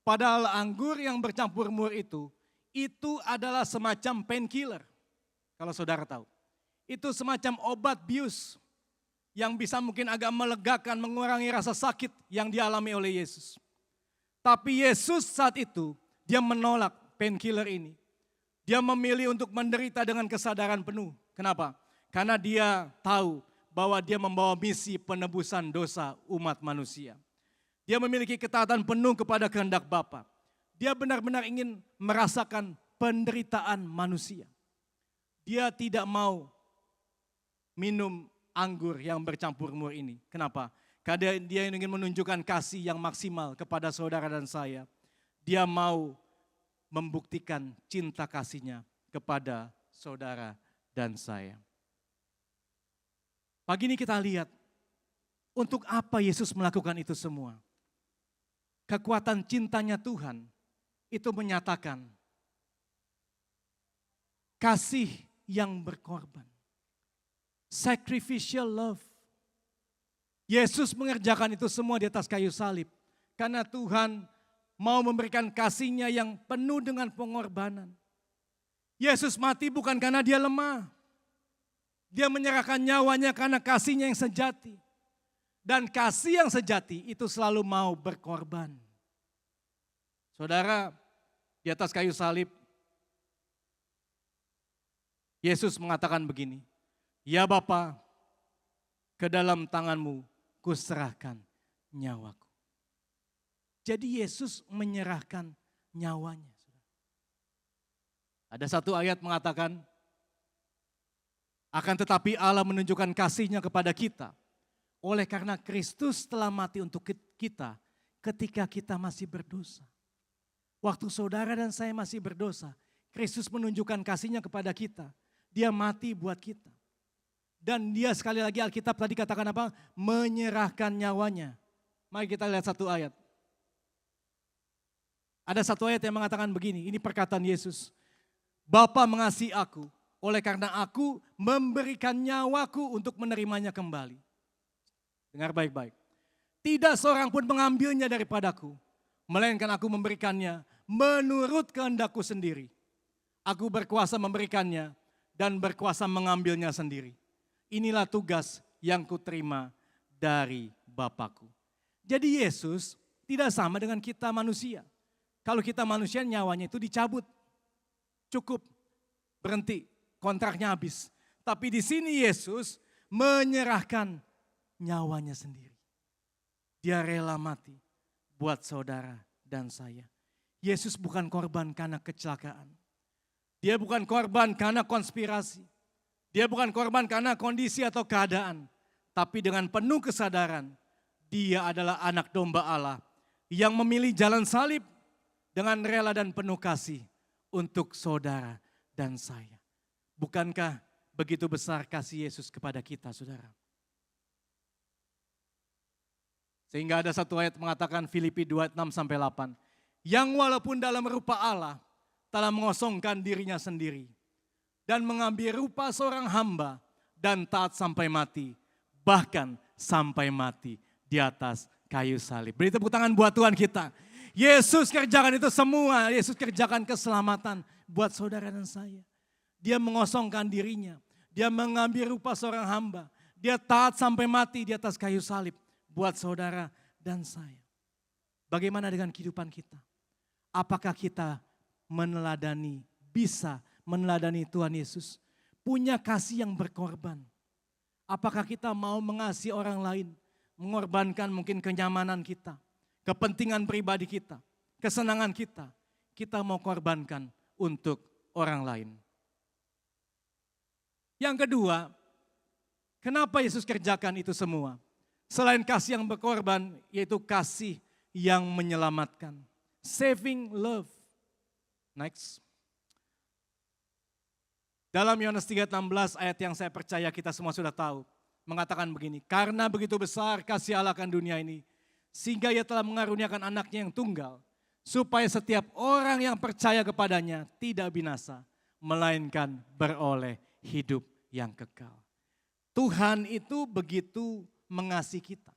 Padahal anggur yang bercampur mur itu adalah semacam painkiller. Kalau saudara tahu. Itu semacam obat bius yang bisa mungkin agak melegakan, mengurangi rasa sakit yang dialami oleh Yesus. Tapi Yesus saat itu, dia menolak painkiller ini. Dia memilih untuk menderita dengan kesadaran penuh. Kenapa? Karena dia tahu bahwa dia membawa misi penebusan dosa umat manusia. Dia memiliki ketaatan penuh kepada kehendak Bapa. Dia benar-benar ingin merasakan penderitaan manusia. Dia tidak mau minum anggur yang bercampur mur ini. Kenapa? Karena dia ingin menunjukkan kasih yang maksimal kepada saudara dan saya. Dia mau membuktikan cinta kasihnya kepada saudara dan saya. Pagi ini kita lihat, untuk apa Yesus melakukan itu semua? Kekuatan cintanya Tuhan itu menyatakan kasih yang berkorban. Sacrificial love. Yesus mengerjakan itu semua di atas kayu salib. Karena Tuhan mau memberikan kasih-Nya yang penuh dengan pengorbanan. Yesus mati bukan karena dia lemah. Dia menyerahkan nyawanya karena kasih-Nya yang sejati. Dan kasih yang sejati itu selalu mau berkorban. Saudara, di atas kayu salib, Yesus mengatakan begini, "Ya Bapa, ke dalam tangan-Mu kuserahkan nyawaku." Jadi Yesus menyerahkan nyawanya. Ada satu ayat mengatakan, akan tetapi Allah menunjukkan kasih-Nya kepada kita, oleh karena Kristus telah mati untuk kita ketika kita masih berdosa. Waktu saudara dan saya masih berdosa, Kristus menunjukkan kasih-Nya kepada kita. Dia mati buat kita. Dan dia sekali lagi Alkitab tadi katakan apa? Menyerahkan nyawanya. Mari kita lihat satu ayat. Ada satu ayat yang mengatakan begini, ini perkataan Yesus. Bapa mengasihi aku, oleh karena aku memberikan nyawaku untuk menerimanya kembali. Dengar baik-baik. Tidak seorang pun mengambilnya daripadaku, melainkan aku memberikannya menurut kehendakku sendiri. Aku berkuasa memberikannya dan berkuasa mengambilnya sendiri. Inilah tugas yang kuterima dari Bapakku. Jadi Yesus tidak sama dengan kita manusia. Kalau kita manusia nyawanya itu dicabut. Cukup, berhenti, kontraknya habis. Tapi di sini Yesus menyerahkan nyawanya sendiri. Dia rela mati buat saudara dan saya. Yesus bukan korban karena kecelakaan. Dia bukan korban karena konspirasi. Dia bukan korban karena kondisi atau keadaan. Tapi dengan penuh kesadaran, dia adalah anak domba Allah yang memilih jalan salib dengan rela dan penuh kasih untuk saudara dan saya. Bukankah begitu besar kasih Yesus kepada kita, saudara? Sehingga ada satu ayat mengatakan Filipi 2:6-8. Yang walaupun dalam rupa Allah telah mengosongkan dirinya sendiri dan mengambil rupa seorang hamba dan taat sampai mati, bahkan sampai mati di atas kayu salib. Beri tepuk tangan buat Tuhan kita. Yesus kerjakan itu semua, Yesus kerjakan keselamatan buat saudara dan saya. Dia mengosongkan dirinya, dia mengambil rupa seorang hamba, dia taat sampai mati di atas kayu salib buat saudara dan saya. Bagaimana dengan kehidupan kita? Apakah kita bisa meneladani Tuhan Yesus? Punya kasih yang berkorban. Apakah kita mau mengasihi orang lain? Mengorbankan mungkin kenyamanan kita, kepentingan pribadi kita, kesenangan kita. Kita mau korbankan untuk orang lain. Yang kedua, kenapa Yesus kerjakan itu semua? Selain kasih yang berkorban, yaitu kasih yang menyelamatkan. Saving love. Next. Dalam Yohanes 3:16 ayat yang saya percaya kita semua sudah tahu. Mengatakan begini, karena begitu besar kasih Allah akan dunia ini, sehingga ia telah mengaruniakan anaknya yang tunggal, supaya setiap orang yang percaya kepadanya tidak binasa, melainkan beroleh hidup yang kekal. Tuhan itu begitu mengasihi kita.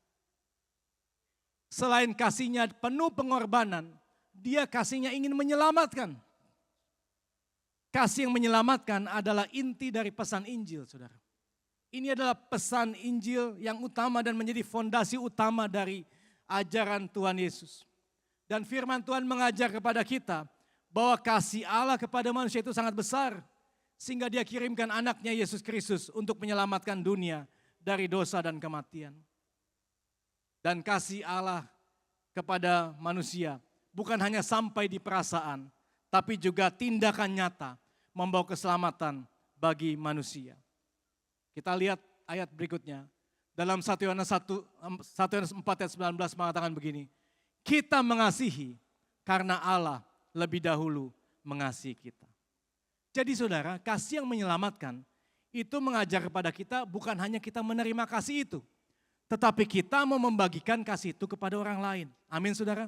Selain kasihnya penuh pengorbanan, dia kasihnya ingin menyelamatkan. Kasih yang menyelamatkan adalah inti dari pesan Injil, saudara. Ini adalah pesan Injil yang utama dan menjadi fondasi utama dari ajaran Tuhan Yesus. Dan firman Tuhan mengajar kepada kita bahwa kasih Allah kepada manusia itu sangat besar. Sehingga dia kirimkan anaknya Yesus Kristus untuk menyelamatkan dunia dari dosa dan kematian. Dan kasih Allah kepada manusia bukan hanya sampai di perasaan, tapi juga tindakan nyata membawa keselamatan bagi manusia. Kita lihat ayat berikutnya. Dalam 1 Yohanes 4 ayat 19 mengatakan begini. Kita mengasihi karena Allah lebih dahulu mengasihi kita. Jadi saudara, kasih yang menyelamatkan itu mengajar kepada kita bukan hanya kita menerima kasih itu. Tetapi kita mau membagikan kasih itu kepada orang lain. Amin saudara.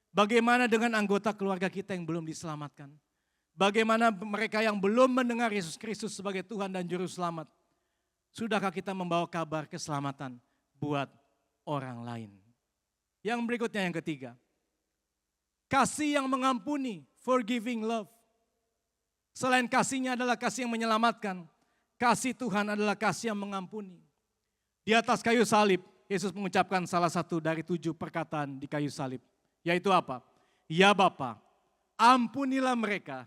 Bagaimana dengan anggota keluarga kita yang belum diselamatkan? Bagaimana mereka yang belum mendengar Yesus Kristus sebagai Tuhan dan Juru Selamat? Sudahkah kita membawa kabar keselamatan buat orang lain? Yang berikutnya yang ketiga. Kasih yang mengampuni, forgiving love. Selain kasihnya adalah kasih yang menyelamatkan. Kasih Tuhan adalah kasih yang mengampuni. Di atas kayu salib, Yesus mengucapkan salah satu dari 7 perkataan di kayu salib. Yaitu apa? Ya Bapa, ampunilah mereka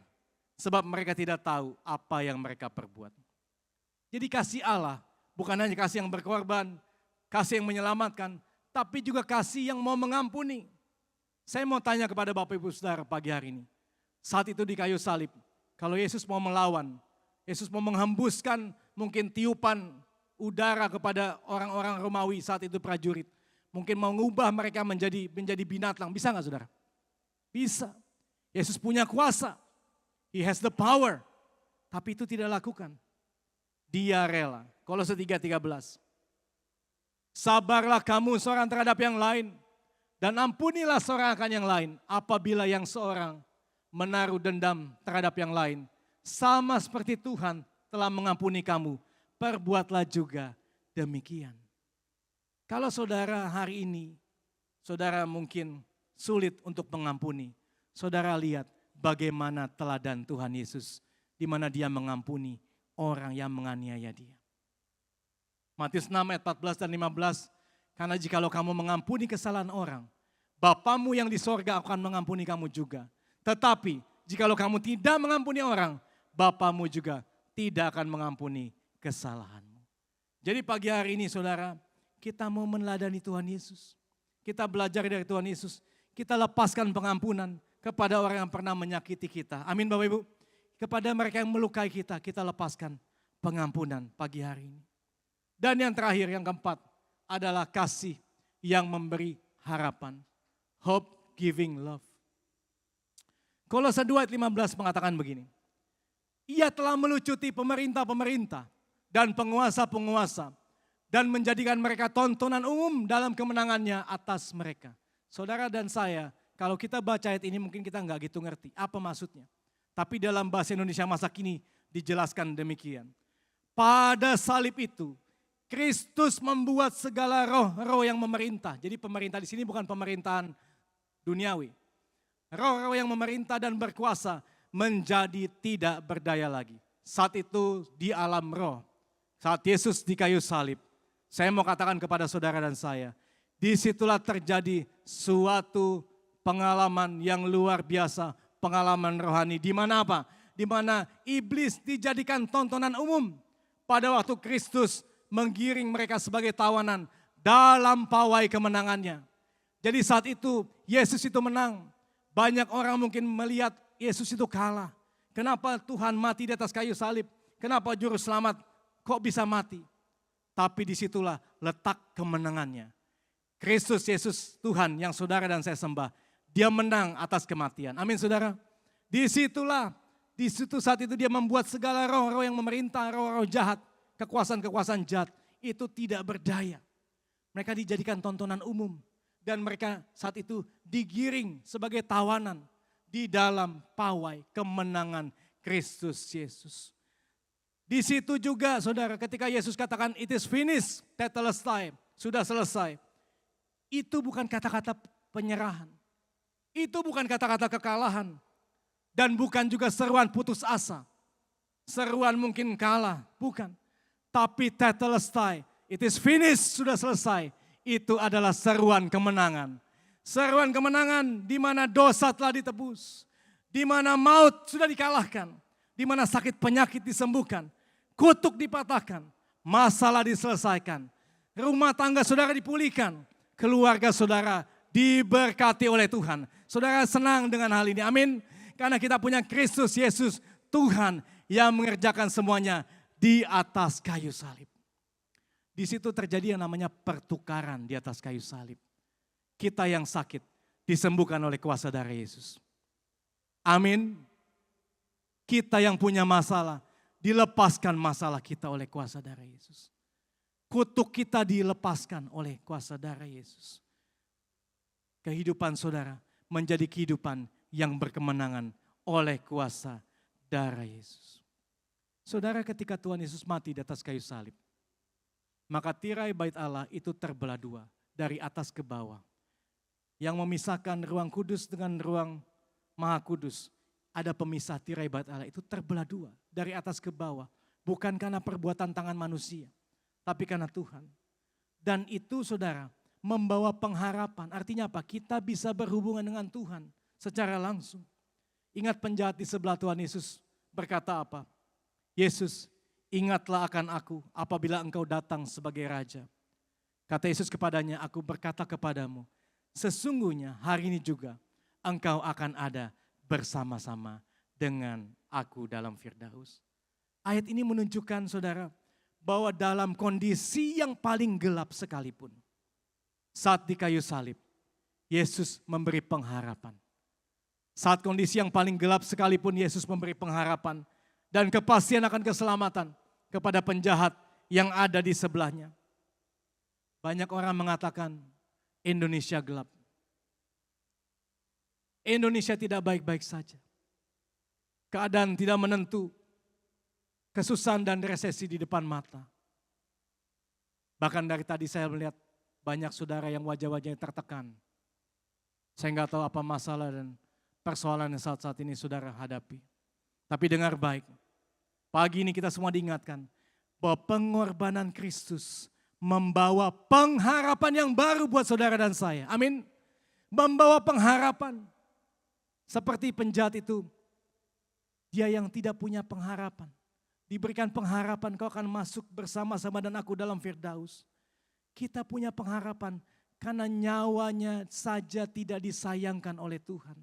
sebab mereka tidak tahu apa yang mereka perbuat. Jadi kasih Allah bukan hanya kasih yang berkorban, kasih yang menyelamatkan, tapi juga kasih yang mau mengampuni. Saya mau tanya kepada Bapak Ibu Saudara pagi hari ini. Saat itu di kayu salib, kalau Yesus mau melawan, Yesus mau menghembuskan mungkin tiupan udara kepada orang-orang Romawi saat itu prajurit. Mungkin mau mengubah mereka menjadi binatang. Bisa nggak saudara? Bisa. Yesus punya kuasa. He has the power. Tapi itu tidak lakukan. Dia rela. Kolose 3:13. Sabarlah kamu seorang terhadap yang lain. Dan ampunilah seorang akan yang lain. Apabila yang seorang menaruh dendam terhadap yang lain. Sama seperti Tuhan telah mengampuni kamu, perbuatlah juga demikian. Kalau saudara hari ini, saudara mungkin sulit untuk mengampuni. Saudara lihat bagaimana teladan Tuhan Yesus, di mana dia mengampuni orang yang menganiaya dia. Matius 6 ayat 14 dan 15, karena jikalau kamu mengampuni kesalahan orang, Bapamu yang di sorga akan mengampuni kamu juga. Tetapi jikalau kamu tidak mengampuni orang, Bapamu juga tidak akan mengampuni kesalahanmu. Jadi pagi hari ini saudara, kita mau meneladani Tuhan Yesus. Kita belajar dari Tuhan Yesus. Kita lepaskan pengampunan kepada orang yang pernah menyakiti kita. Amin Bapak Ibu. Kepada mereka yang melukai kita, kita lepaskan pengampunan pagi hari ini. Dan yang terakhir, yang keempat, adalah kasih yang memberi harapan. Hope giving love. Kolose 2 ayat 15 mengatakan begini. Ia telah melucuti pemerintah-pemerintah dan penguasa-penguasa dan menjadikan mereka tontonan umum dalam kemenangannya atas mereka. Saudara dan saya, kalau kita baca ayat ini mungkin kita nggak gitu ngerti apa maksudnya. Tapi dalam bahasa Indonesia masa kini dijelaskan demikian. Pada salib itu, Kristus membuat segala roh-roh yang memerintah. Jadi pemerintah di sini bukan pemerintahan duniawi. Roh-roh yang memerintah dan berkuasa menjadi tidak berdaya lagi. Saat itu di alam roh, saat Yesus di kayu salib, saya mau katakan kepada saudara dan saya, disitulah terjadi suatu pengalaman yang luar biasa, pengalaman rohani. Di mana apa? Di mana iblis dijadikan tontonan umum pada waktu Kristus menggiring mereka sebagai tawanan dalam pawai kemenangannya. Jadi saat itu Yesus itu menang. Banyak orang mungkin melihat Yesus itu kalah. Kenapa Tuhan mati di atas kayu salib? Kenapa Juru Selamat kok bisa mati? Tapi disitulah letak kemenangannya. Kristus Yesus Tuhan yang saudara dan saya sembah. Dia menang atas kematian. Amin saudara. Di situ saat itu dia membuat segala roh-roh yang memerintah, roh-roh jahat, kekuasaan-kekuasaan jahat itu tidak berdaya. Mereka dijadikan tontonan umum. Dan mereka saat itu digiring sebagai tawanan di dalam pawai kemenangan Kristus Yesus. Di situ juga saudara ketika Yesus katakan it is finished, tetelestai, sudah selesai. Itu bukan kata-kata penyerahan. Itu bukan kata-kata kekalahan. Dan bukan juga seruan putus asa. Seruan mungkin kalah, bukan. Tapi tetelestai, it is finished, sudah selesai. Itu adalah seruan kemenangan. Seruan kemenangan di mana dosa telah ditebus. Di mana maut sudah dikalahkan. Di mana sakit penyakit disembuhkan. Kutuk dipatahkan. Masalah diselesaikan. Rumah tangga saudara dipulihkan. Keluarga saudara diberkati oleh Tuhan. Saudara senang dengan hal ini. Amin. Karena kita punya Kristus Yesus Tuhan yang mengerjakan semuanya di atas kayu salib. Di situ terjadi yang namanya pertukaran di atas kayu salib. Kita yang sakit disembuhkan oleh kuasa darah Yesus. Amin. Kita yang punya masalah, dilepaskan masalah kita oleh kuasa darah Yesus. Kutuk kita dilepaskan oleh kuasa darah Yesus. Kehidupan saudara menjadi kehidupan yang berkemenangan oleh kuasa darah Yesus. Saudara, ketika Tuhan Yesus mati di atas kayu salib, maka tirai bait Allah itu terbelah dua, dari atas ke bawah. Yang memisahkan ruang kudus dengan ruang maha kudus, ada pemisah tirai bait Allah itu terbelah dua, dari atas ke bawah. Bukan karena perbuatan tangan manusia, tapi karena Tuhan. Dan itu saudara, membawa pengharapan. Artinya apa? Kita bisa berhubungan dengan Tuhan secara langsung. Ingat penjahat di sebelah Tuhan Yesus berkata apa? Yesus, ingatlah akan aku apabila engkau datang sebagai raja. Kata Yesus kepadanya, aku berkata kepadamu, sesungguhnya hari ini juga engkau akan ada bersama-sama dengan aku dalam Firdaus. Ayat ini menunjukkan saudara, bahwa dalam kondisi yang paling gelap sekalipun, saat di kayu salib, Yesus memberi pengharapan. Saat kondisi yang paling gelap sekalipun, Yesus memberi pengharapan dan kepastian akan keselamatan kepada penjahat yang ada di sebelahnya. Banyak orang mengatakan Indonesia gelap. Indonesia tidak baik-baik saja. Keadaan tidak menentu. Kesusahan dan resesi di depan mata. Bahkan dari tadi saya melihat banyak saudara yang wajah-wajahnya tertekan. Saya nggak tahu apa masalah dan persoalan yang saat-saat ini saudara hadapi. Tapi dengar baik, pagi ini kita semua diingatkan bahwa pengorbanan Kristus membawa pengharapan yang baru buat saudara dan saya. Amin. Membawa pengharapan. Seperti penjahat itu, dia yang tidak punya pengharapan. Diberikan pengharapan kau akan masuk bersama-sama dan aku dalam Firdaus. Kita punya pengharapan karena nyawanya saja tidak disayangkan oleh Tuhan.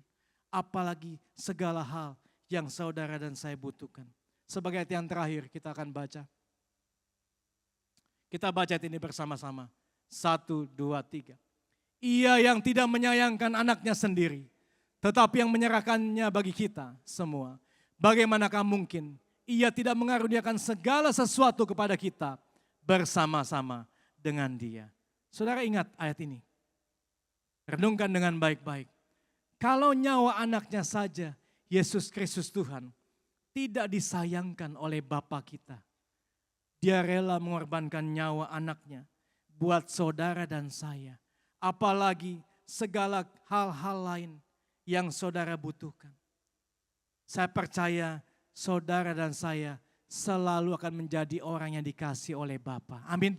Apalagi segala hal yang saudara dan saya butuhkan. Sebagai ayat yang terakhir kita akan baca. Kita baca ayat ini bersama-sama. 1, 2, 3. Ia yang tidak menyayangkan anaknya sendiri, tetapi yang menyerahkannya bagi kita semua. Bagaimanakah mungkin Ia tidak mengaruniakan segala sesuatu kepada kita bersama-sama dengan Dia. Saudara ingat ayat ini. Renungkan dengan baik-baik. Kalau nyawa anaknya saja, Yesus Kristus Tuhan, tidak disayangkan oleh Bapa kita. Dia rela mengorbankan nyawa anaknya buat saudara dan saya. Apalagi segala hal-hal lain yang saudara butuhkan. Saya percaya saudara dan saya selalu akan menjadi orang yang dikasih oleh Bapa. Amin.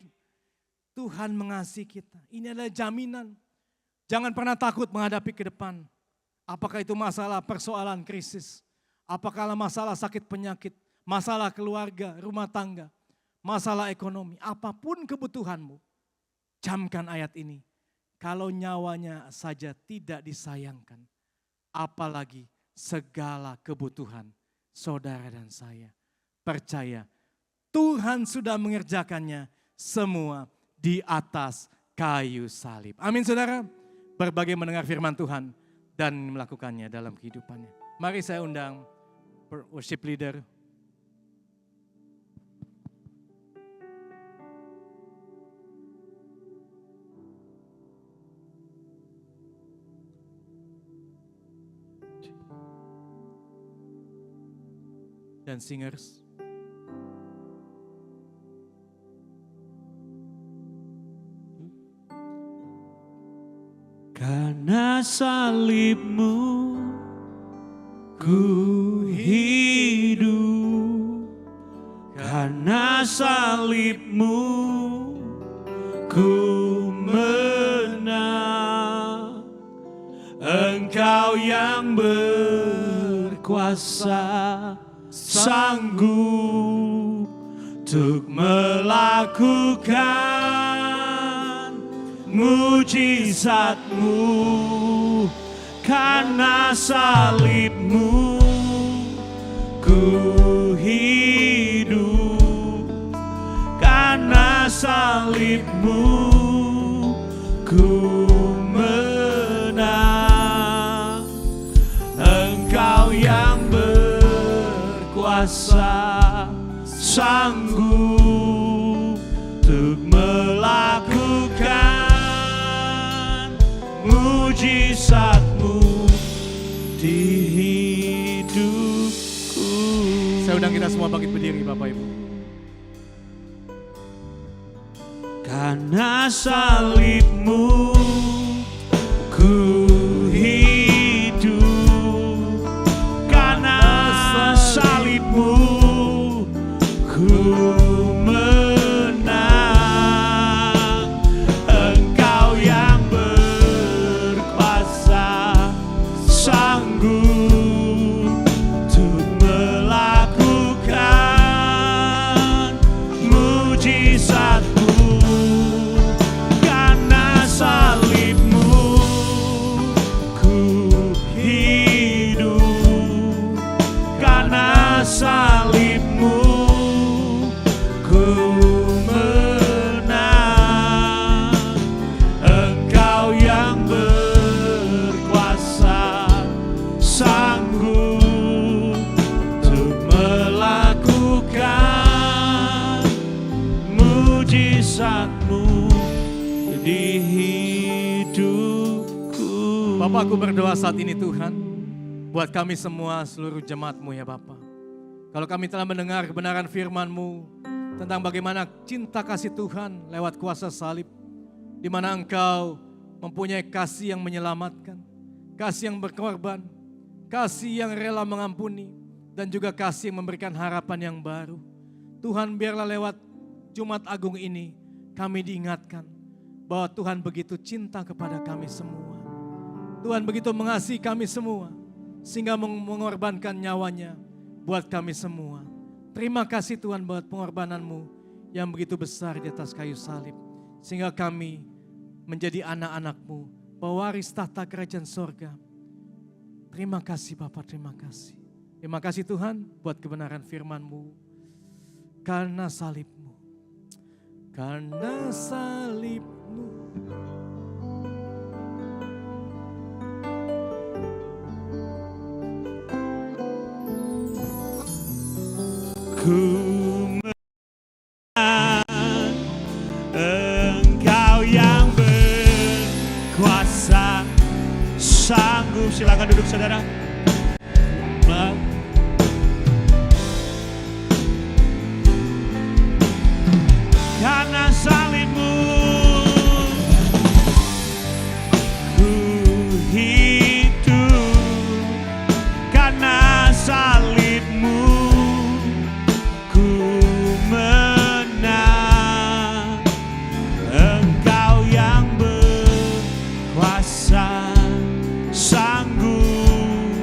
Tuhan mengasihi kita. Ini adalah jaminan. Jangan pernah takut menghadapi ke depan. Apakah itu masalah persoalan krisis. Apakah masalah sakit penyakit. Masalah keluarga, rumah tangga. Masalah ekonomi. Apapun kebutuhanmu. Camkan ayat ini. Kalau nyawanya saja tidak disayangkan. Apalagi segala kebutuhan saudara dan saya. Percaya Tuhan sudah mengerjakannya semua di atas kayu salib. Amin saudara. Berbagai mendengar firman Tuhan dan melakukannya dalam kehidupannya. Mari saya undang worship leader. Dan singers. Karena salibmu ku hidup, karena salibmu ku menang. Engkau yang berkuasa, sanggup untuk melakukan mujizatmu. Karena salibmu ku hidup, salibmu ku menang. Engkau yang berkuasa, sanggup untuk melakukan mujizat-Mu di hidupku. Saya undang kita semua bangkit berdiri Bapak Ibu. Karena salibmu ku hidup, karena salibmu ku menang. Engkau yang berkuasa, sanggup untuk melakukan mujizat-Mu. Karena salibmu ku hidup, karena salibmu ku menang. Engkau yang berkuasa, sanggup untuk melakukan mujizat-Mu di hidupku. Bapak, aku berdoa saat ini Tuhan, buat kami semua seluruh jemaat-Mu ya Bapak. Kalau kami telah mendengar kebenaran firman-Mu tentang bagaimana cinta kasih Tuhan lewat kuasa salib, di mana Engkau mempunyai kasih yang menyelamatkan, kasih yang berkorban, kasih yang rela mengampuni, dan juga kasih yang memberikan harapan yang baru. Tuhan, biarlah lewat Jumat Agung ini kami diingatkan bahwa Tuhan begitu cinta kepada kami semua. Tuhan begitu mengasihi kami semua sehingga mengorbankan nyawanya buat kami semua. Terima kasih Tuhan buat pengorbanan-Mu yang begitu besar di atas kayu salib. Sehingga kami menjadi anak-anak-Mu, pewaris tahta kerajaan sorga. Terima kasih Bapak, terima kasih. Terima kasih Tuhan buat kebenaran firman-Mu. Karena salib-Mu, karena salib-Mu, ku menang. Engkau yang berkuasa, sanggup. Silakan duduk saudara. Karena salibmu ku hidup, karena salibmu ku menang. Engkau yang berkuasa, sanggup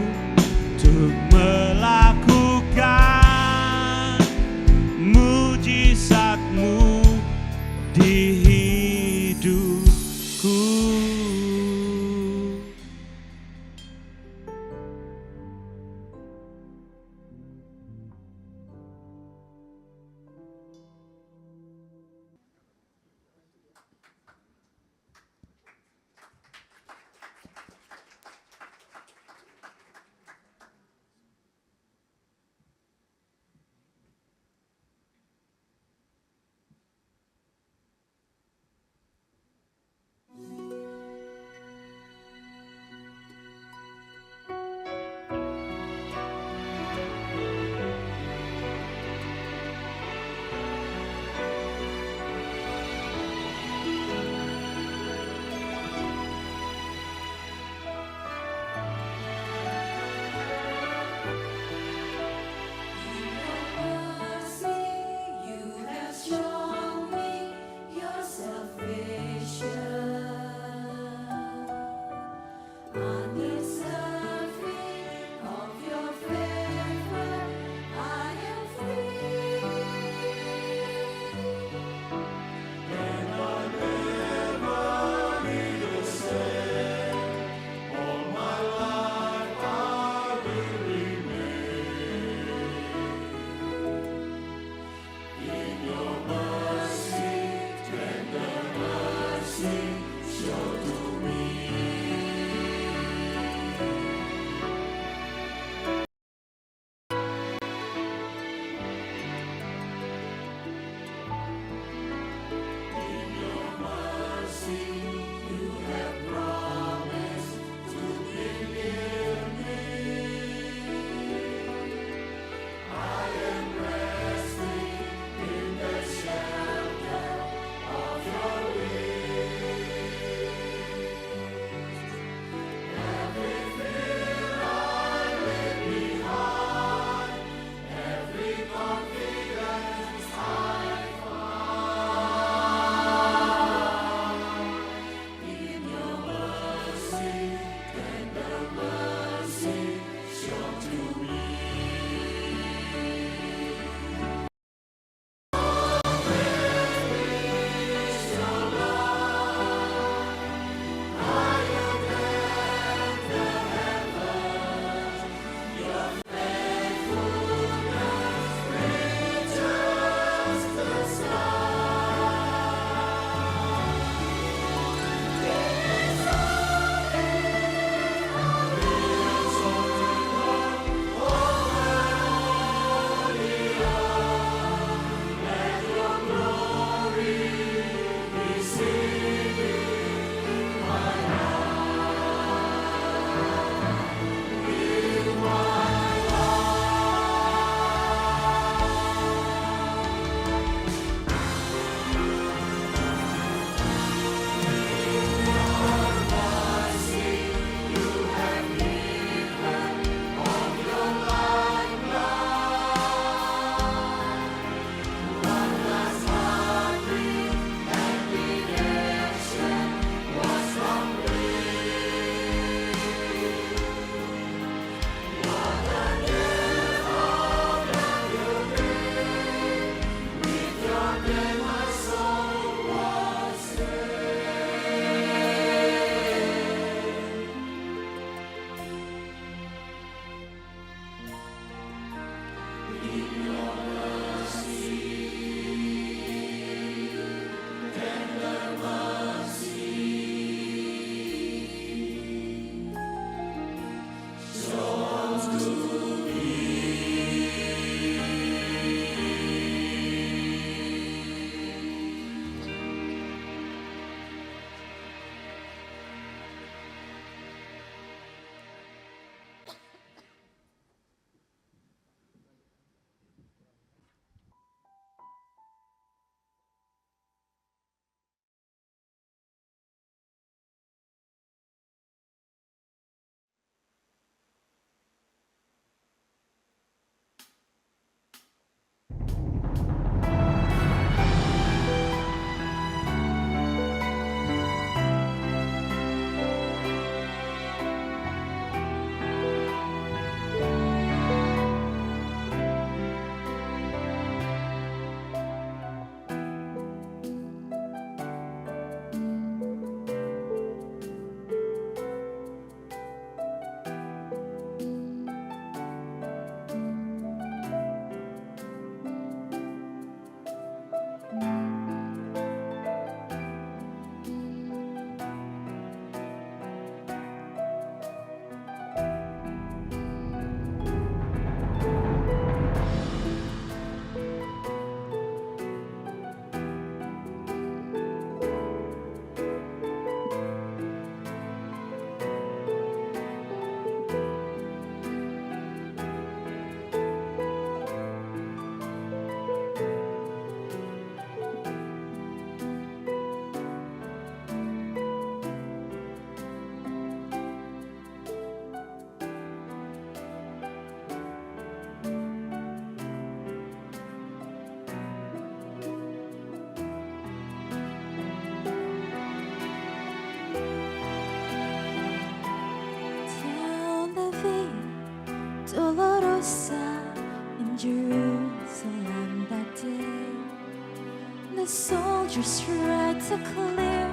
the soldiers tried to clear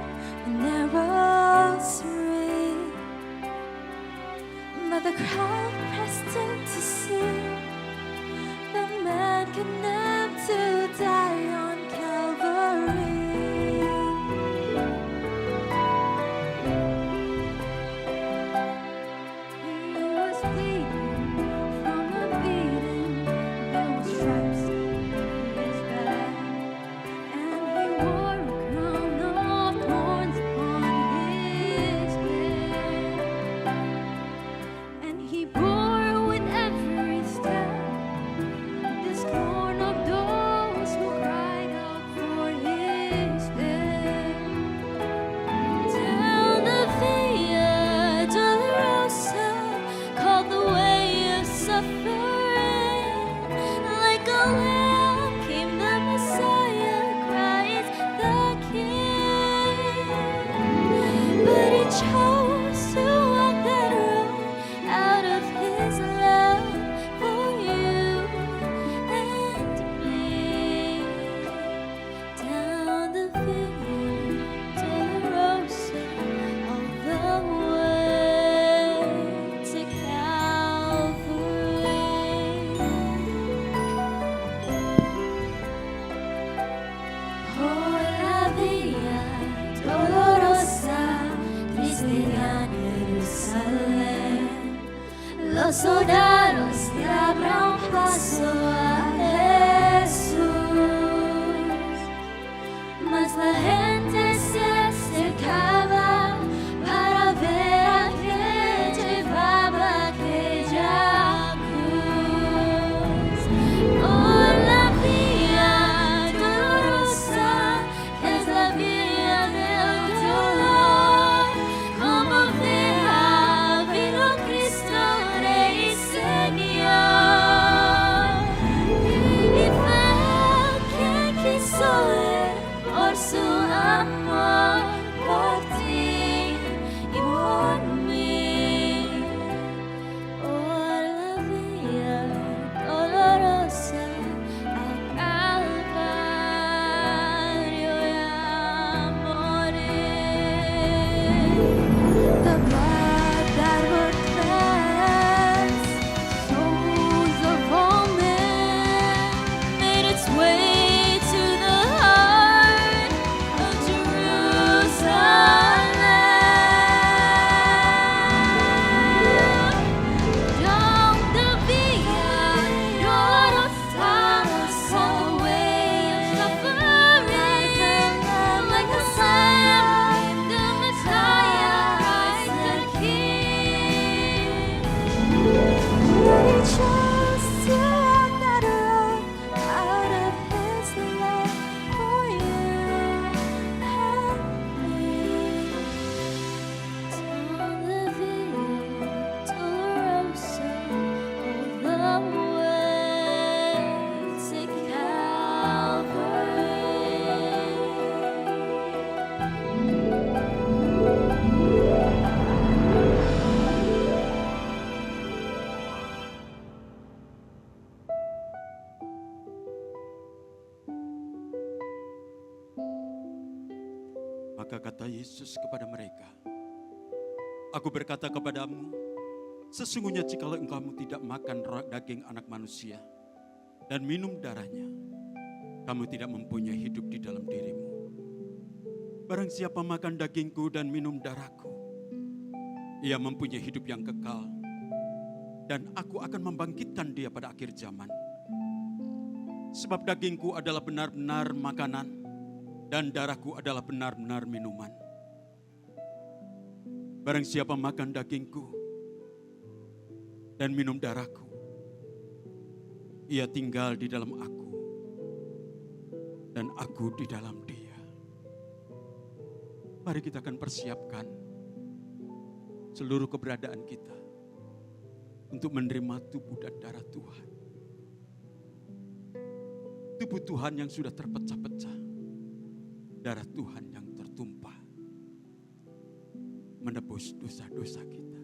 the narrow street, but the crowd pressed in to see the man condemned to die on Calvary. He was bleeding from a beating, there were stripes on his back, and he wore a crown of thorns upon his head, and he bore with every step the scorn of those who cried out for his death. Down the Via Dolorosa, called the way of suffering, like a lamb came the Messiah, Christ the King. But he chose to walk that road out of his love for you and me. Down the Via Dolorosa, all the way to Calvary. Oh, la Via Dolorosa, triste en Jerusalén, los soldados le abran paso a Jesús, mas la gente se acercaba para ver a quien llevaba aquella cruz. Oh, la Vía Dolorosa, que es la vía del dolor, como vea vino Cristo Rey y Señor, y fue quien quiso ver por su amor por ti y por mí. Oh, la Vía Dolorosa al Calvario y a morir. The blood that would cleanse the souls of all men made its way to the heart of Jerusalem. Down the Via Dolorosa, all the way of suffering, like a lamb, the Messiah, Christ the King. But he chose to walk that road out of his love for you and me. Down the Via Dolorosa, all the way to Calvary. Maka kata Yesus kepada mereka, Aku berkata kepadamu, sesungguhnya jikalau engkau tidak makan daging anak manusia dan minum darahnya, kamu tidak mempunyai hidup di dalam dirimu. Barang siapa makan dagingku dan minum darahku, ia mempunyai hidup yang kekal, dan aku akan membangkitkan dia pada akhir zaman. Sebab dagingku adalah benar-benar makanan, dan darahku adalah benar-benar minuman. Barang siapa makan dagingku dan minum darahku, ia tinggal di dalam aku, dan aku di dalam dia. Mari kita akan persiapkan seluruh keberadaan kita untuk menerima tubuh dan darah Tuhan. Tubuh Tuhan yang sudah terpecah-pecah, darah Tuhan yang tertumpah, menebus dosa-dosa kita.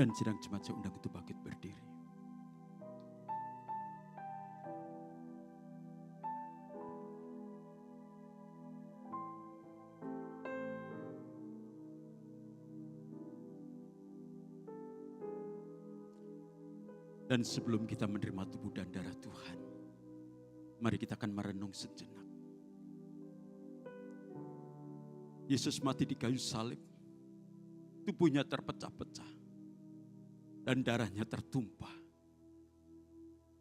Dan sidang jemaat saya undang untuk bangkit berdiri. Dan sebelum kita menerima tubuh dan darah Tuhan, mari kita akan merenung sejenak. Yesus mati di kayu salib, tubuhnya terpecah-pecah, dan darahnya tertumpah.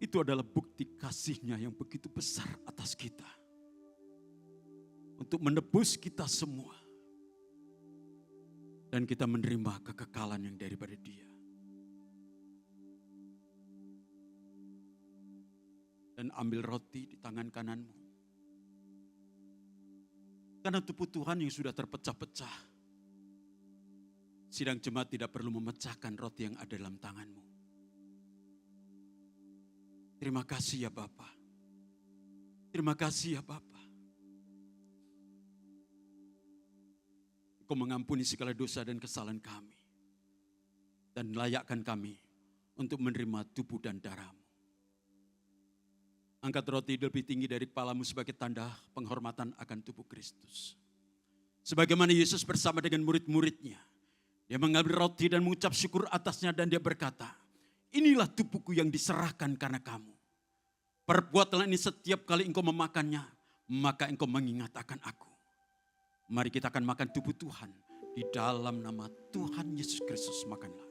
Itu adalah bukti kasih-Nya yang begitu besar atas kita. Untuk menebus kita semua. Dan kita menerima kekekalan yang daripada Dia. Dan ambil roti di tangan kananmu. Karena tubuh Tuhan yang sudah terpecah-pecah, sidang jemaat tidak perlu memecahkan roti yang ada dalam tanganmu. Terima kasih ya Bapa. Terima kasih ya Bapa. Engkau mengampuni segala dosa dan kesalahan kami. Dan layakkan kami untuk menerima tubuh dan darah-Mu. Angkat roti lebih tinggi dari kepalamu sebagai tanda penghormatan akan tubuh Kristus. Sebagaimana Yesus bersama dengan murid-muridnya, Dia mengambil roti dan mengucap syukur atasnya dan Dia berkata, inilah tubuhku yang diserahkan karena kamu. Perbuatlah ini setiap kali engkau memakannya, maka engkau mengingat akan aku. Mari kita akan makan tubuh Tuhan di dalam nama Tuhan Yesus Kristus. Makanlah.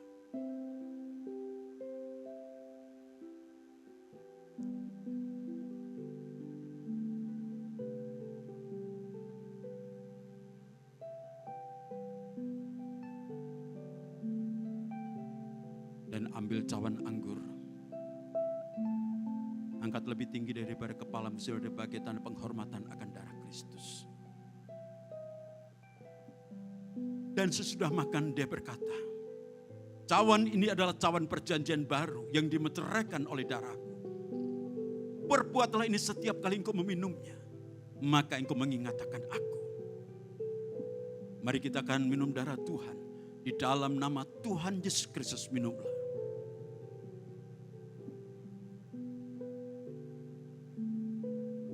Dan ambil cawan anggur. Angkat lebih tinggi daripada kepalamu sebagai tanda penghormatan akan darah Kristus. Dan sesudah makan Dia berkata, cawan ini adalah cawan perjanjian baru yang dimeteraikan oleh darahku. Perbuatlah ini setiap kali engkau meminumnya, maka engkau mengingat akan aku. Mari kita akan minum darah Tuhan. Di dalam nama Tuhan Yesus Kristus minumlah.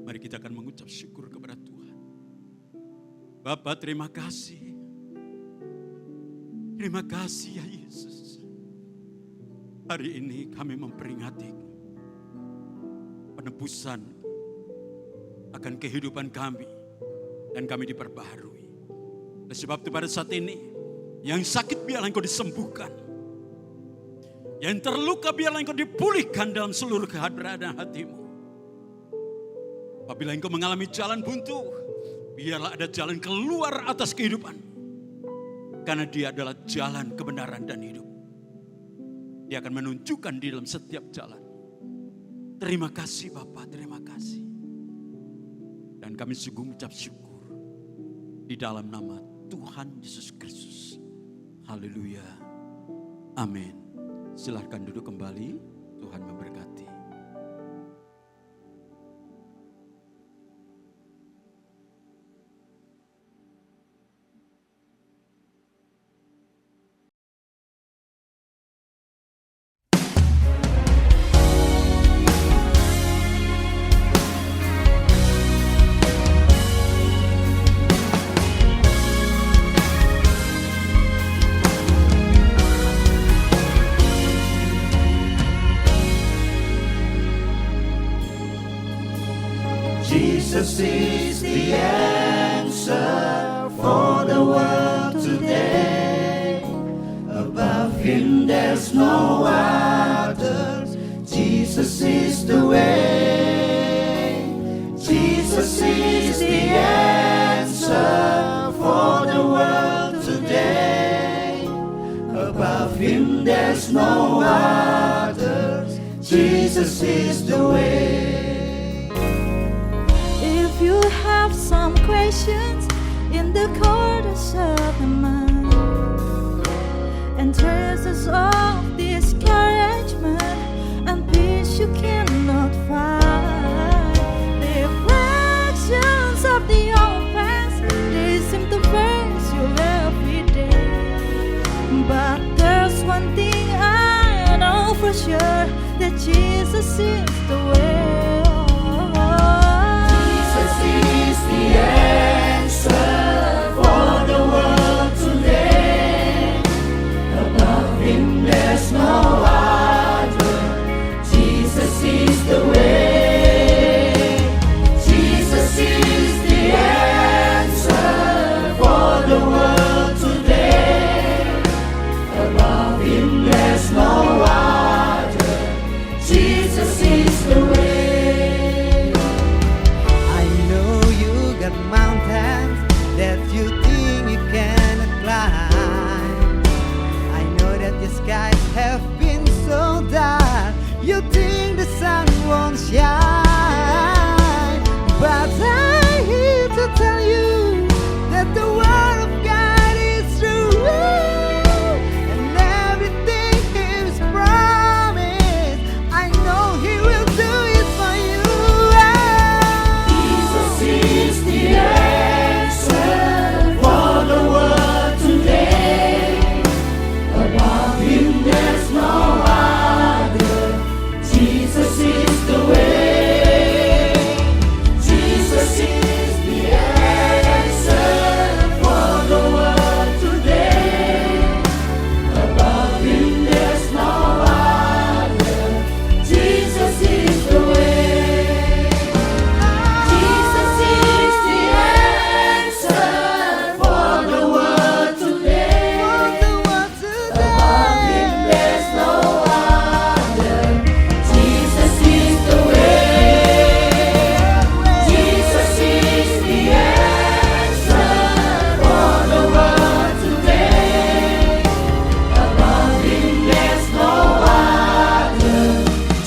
Mari kita akan mengucap syukur kepada Tuhan. Bapa, terima kasih. Terima kasih ya Yesus. Hari ini kami memperingati penebusan akan kehidupan kami. Dan kami diperbaharui. Oleh sebab itu pada saat ini, yang sakit biarlah engkau disembuhkan. Yang terluka biarlah engkau dipulihkan dalam seluruh keadaan hatimu. Apabila engkau mengalami jalan buntu, biarlah ada jalan keluar atas kehidupan. Karena Dia adalah jalan kebenaran dan hidup. Dia akan menunjukkan di dalam setiap jalan. Terima kasih Bapa, terima kasih. Dan kami sungguh mengucap syukur di dalam nama Tuhan Yesus Kristus. Haleluya. Amin. Silakan duduk kembali. Tuhan memberkati. Jesus is the answer for the world today. Above Him there's no others. Jesus is the way. Jesus is the answer for the world today. Above Him there's no others. Jesus is the way. If you have some questions in the corners of the mind and traces of discouragement and peace you cannot find, the reflections of the old past, they seem to face you every day. But there's one thing Jesus is the way. Jesus is the answer for the world today. Above him there's no other. Jesus is the way. Jesus is the answer for the world today. Above him there's no other. Jesus is the way. I know you got mountains that you think you cannot climb. I know that the skies have been so dark, you think the sun won't shine. But I'm here to tell you that the word of God is true, and everything He's promised, I know He will do it for you. Jesus is the answer for the world today. Above him there's no other. Jesus is the way. Jesus is the answer for the world today. Above him there's no other. Jesus is the way. Jesus is the answer for the world today. Above him there's no other. Jesus is the way. Jesus is the answer for the world today. Above him there's no other.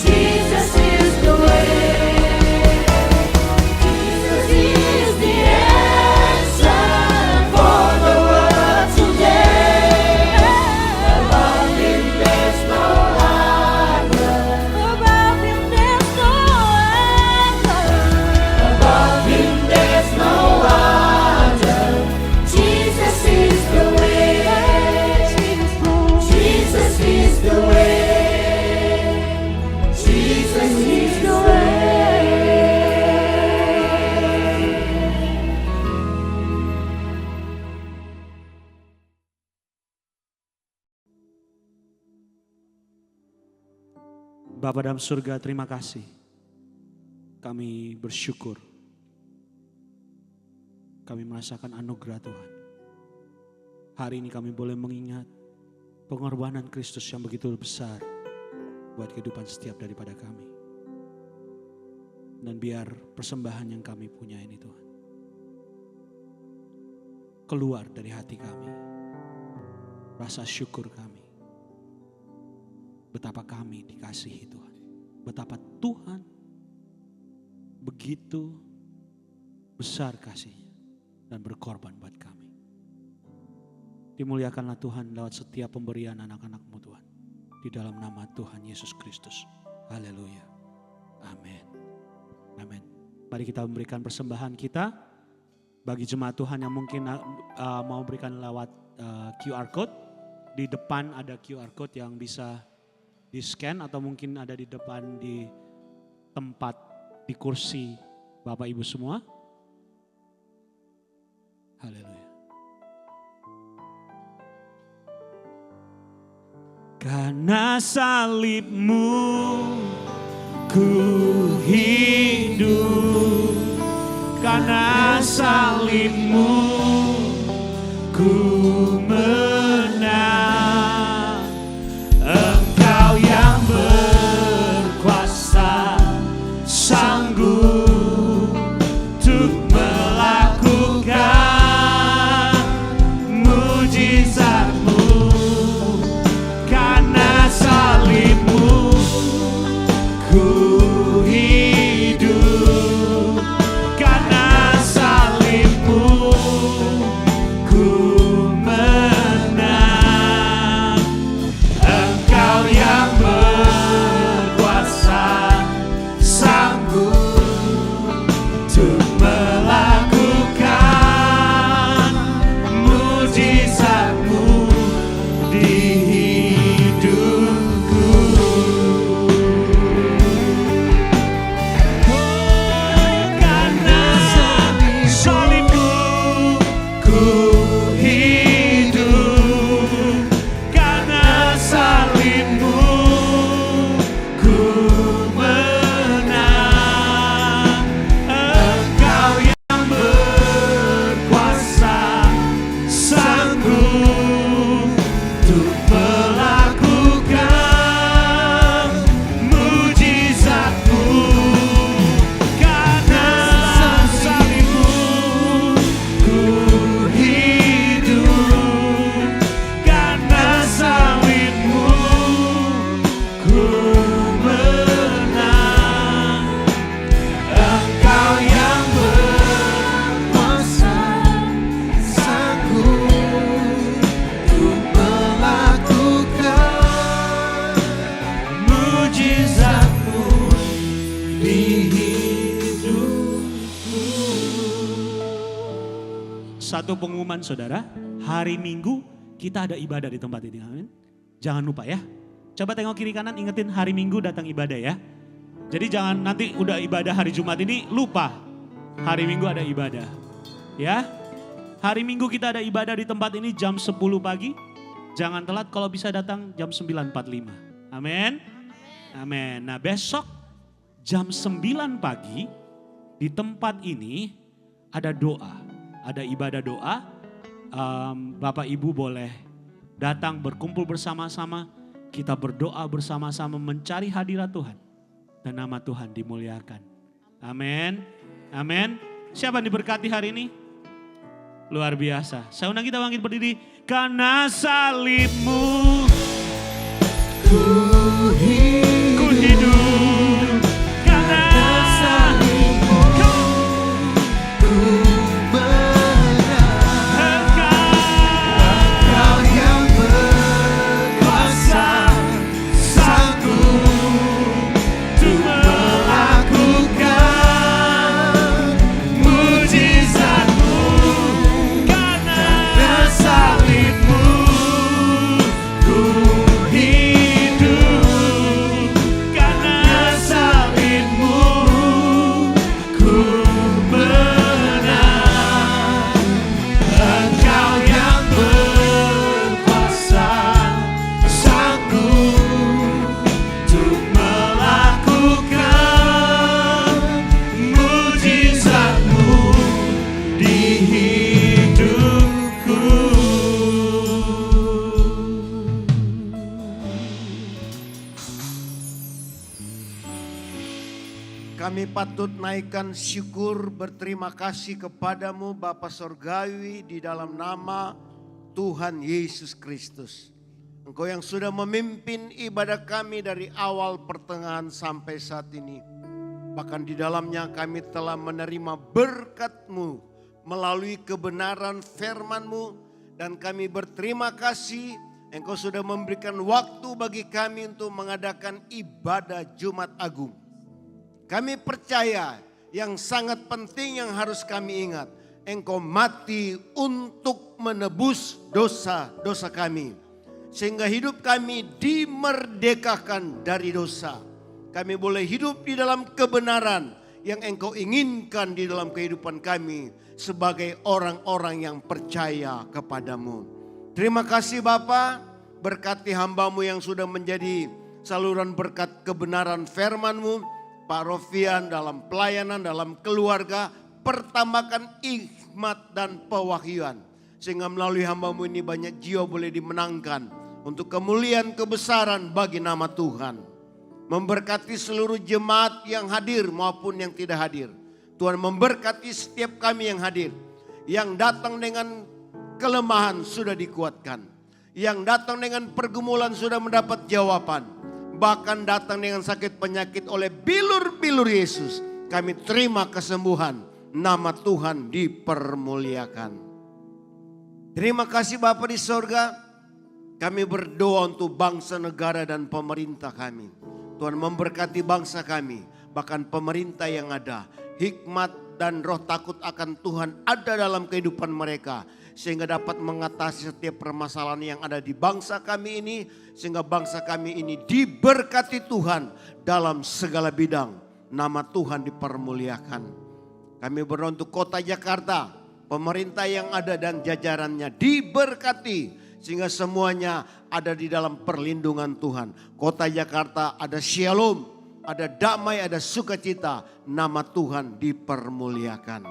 Jesus is the way. Jesus is the answer for the world today. Above him there's no other. Above him there's no other. Above him there's no other. Jesus is the way. Jesus is the way. Jesus is the way. Bapa dalam surga, terima kasih. Kami bersyukur. Kami merasakan anugerah Tuhan. Hari ini kami boleh mengingat pengorbanan Kristus yang begitu besar buat kehidupan setiap daripada kami. Dan biar persembahan yang kami punya ini Tuhan keluar dari hati kami. Rasa syukur kami. Betapa kami dikasihi Tuhan. Betapa Tuhan begitu besar kasihnya dan berkorban buat kami. Dimuliakanlah Tuhan lewat setiap pemberian anak-anak-Mu Tuhan. Di dalam nama Tuhan Yesus Kristus. Haleluya. Amin. Amin. Mari kita memberikan persembahan kita. Bagi jemaat Tuhan yang mungkin mau berikan lewat QR Code. Di depan ada QR Code yang bisa di scan atau mungkin ada di depan di tempat di kursi Bapak Ibu semua. Haleluya. Karena salibmu ku hidup, karena salibmu ku menang. Engkau yang berkuasa, sanggup untuk melakukan mujizat-Mu. Karena salibmu ku hidup, karena salibmu ku menang. Satu pengumuman saudara, hari Minggu kita ada ibadah di tempat ini. Amin. Jangan lupa ya. Coba tengok kiri kanan, ingetin hari Minggu datang ibadah ya. Jadi jangan nanti udah ibadah hari Jumat ini lupa. Hari Minggu ada ibadah. Ya. Hari Minggu kita ada ibadah di tempat ini jam 10 pagi. Jangan telat, kalau bisa datang jam 9.45. Amin. Amin. Nah besok jam 9 pagi di tempat ini ada doa. Ada ibadah doa. Bapak Ibu boleh datang berkumpul bersama-sama. Kita berdoa bersama-sama mencari hadirat Tuhan. Dan nama Tuhan dimuliakan. Amin. Amin. Siapa yang diberkati hari ini? Luar biasa. Saya undang kita bangkit berdiri. Karena salibmu ku hidup. Karena salibmu ku menang. Engkau yang berkuasa sanggup untuk melakukan mujizat-Mu. Karena salibmu ku hidup. Karena salibmu ku menang. Engkau yang berkuasa sanggup untuk melakukan mujizat-Mu di hidupku. Kami patut naikkan syukur berterima kasih kepadamu Bapa Sorgawi di dalam nama Tuhan Yesus Kristus. Engkau yang sudah memimpin ibadah kami dari awal pertengahan sampai saat ini. Bahkan di dalamnya kami telah menerima berkat-Mu melalui kebenaran firman-Mu. Dan kami berterima kasih Engkau sudah memberikan waktu bagi kami untuk mengadakan ibadah Jumat Agung. Kami percaya yang sangat penting yang harus kami ingat. Engkau mati untuk menebus dosa-dosa kami. Sehingga hidup kami dimerdekakan dari dosa. Kami boleh hidup di dalam kebenaran yang Engkau inginkan di dalam kehidupan kami. Sebagai orang-orang yang percaya kepadamu. Terima kasih Bapa, berkati hamba-Mu yang sudah menjadi saluran berkat kebenaran firman-Mu. Pak Rofian dalam pelayanan, dalam keluarga, pertambakan hikmat dan pewahyuan. Sehingga melalui hamba-Mu ini banyak jiwa boleh dimenangkan. Untuk kemuliaan kebesaran bagi nama Tuhan. Memberkati seluruh jemaat yang hadir maupun yang tidak hadir. Tuhan memberkati setiap kami yang hadir. Yang datang dengan kelemahan sudah dikuatkan. Yang datang dengan pergumulan sudah mendapat jawaban. Bahkan datang dengan sakit penyakit oleh bilur-bilur Yesus. Kami terima kesembuhan. Nama Tuhan dipermuliakan. Terima kasih Bapa di sorga. Kami berdoa untuk bangsa, negara dan pemerintah kami. Tuhan memberkati bangsa kami. Bahkan pemerintah yang ada. Hikmat dan roh takut akan Tuhan ada dalam kehidupan mereka. Sehingga dapat mengatasi setiap permasalahan yang ada di bangsa kami ini. Sehingga bangsa kami ini diberkati Tuhan dalam segala bidang. Nama Tuhan dipermuliakan. Kami berdoa untuk kota Jakarta. Pemerintah yang ada dan jajarannya diberkati. Sehingga semuanya ada di dalam perlindungan Tuhan. Kota Jakarta ada shalom. Ada damai, ada sukacita. Nama Tuhan dipermuliakan.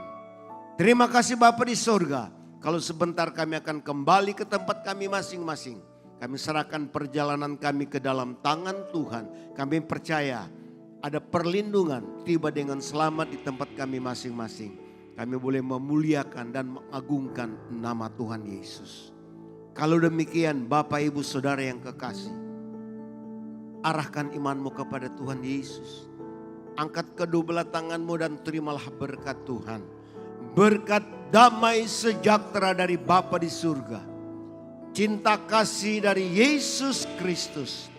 Terima kasih Bapa di surga. Kalau sebentar kami akan kembali ke tempat kami masing-masing. Kami serahkan perjalanan kami ke dalam tangan Tuhan. Kami percaya ada perlindungan tiba dengan selamat di tempat kami masing-masing. Kami boleh memuliakan dan mengagungkan nama Tuhan Yesus. Kalau demikian Bapak Ibu Saudara yang kekasih. Arahkan imanmu kepada Tuhan Yesus. Angkat kedua belah tanganmu dan terimalah berkat Tuhan. Berkat damai sejahtera dari Bapa di surga. Cinta kasih dari Yesus Kristus.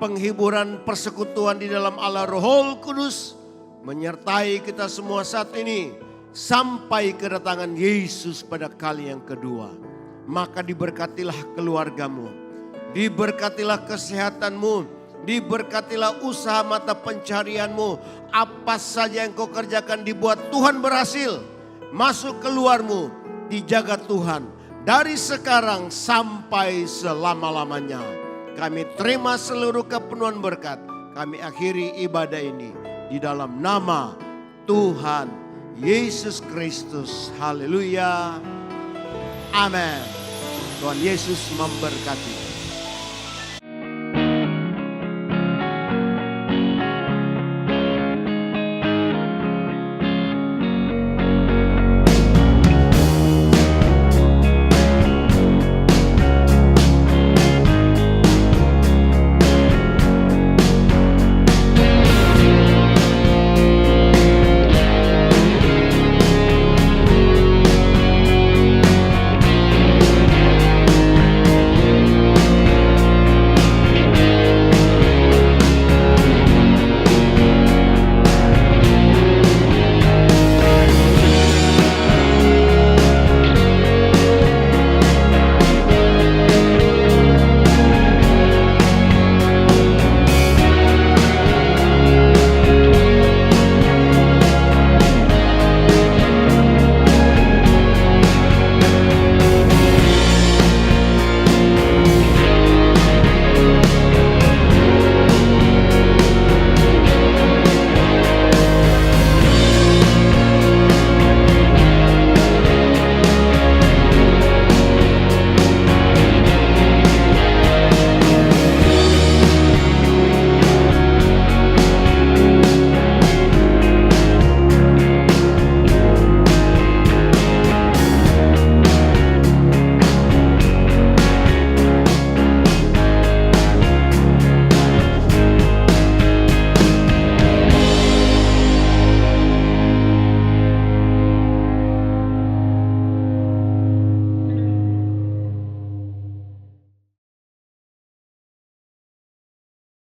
Penghiburan persekutuan di dalam Allah Roh Kudus. Menyertai kita semua saat ini. sampai kedatangan Yesus pada kali yang kedua. Maka diberkatilah keluargamu, diberkatilah kesehatanmu, diberkatilah usaha mata pencarianmu. Apa saja yang kau kerjakan dibuat Tuhan berhasil. Masuk keluarmu dijaga Tuhan dari sekarang sampai selama-lamanya. Kami terima seluruh kepenuhan berkat. Kami akhiri ibadah ini di dalam nama Tuhan Yesus Kristus. Haleluya. Amin. Tuhan Yesus memberkati.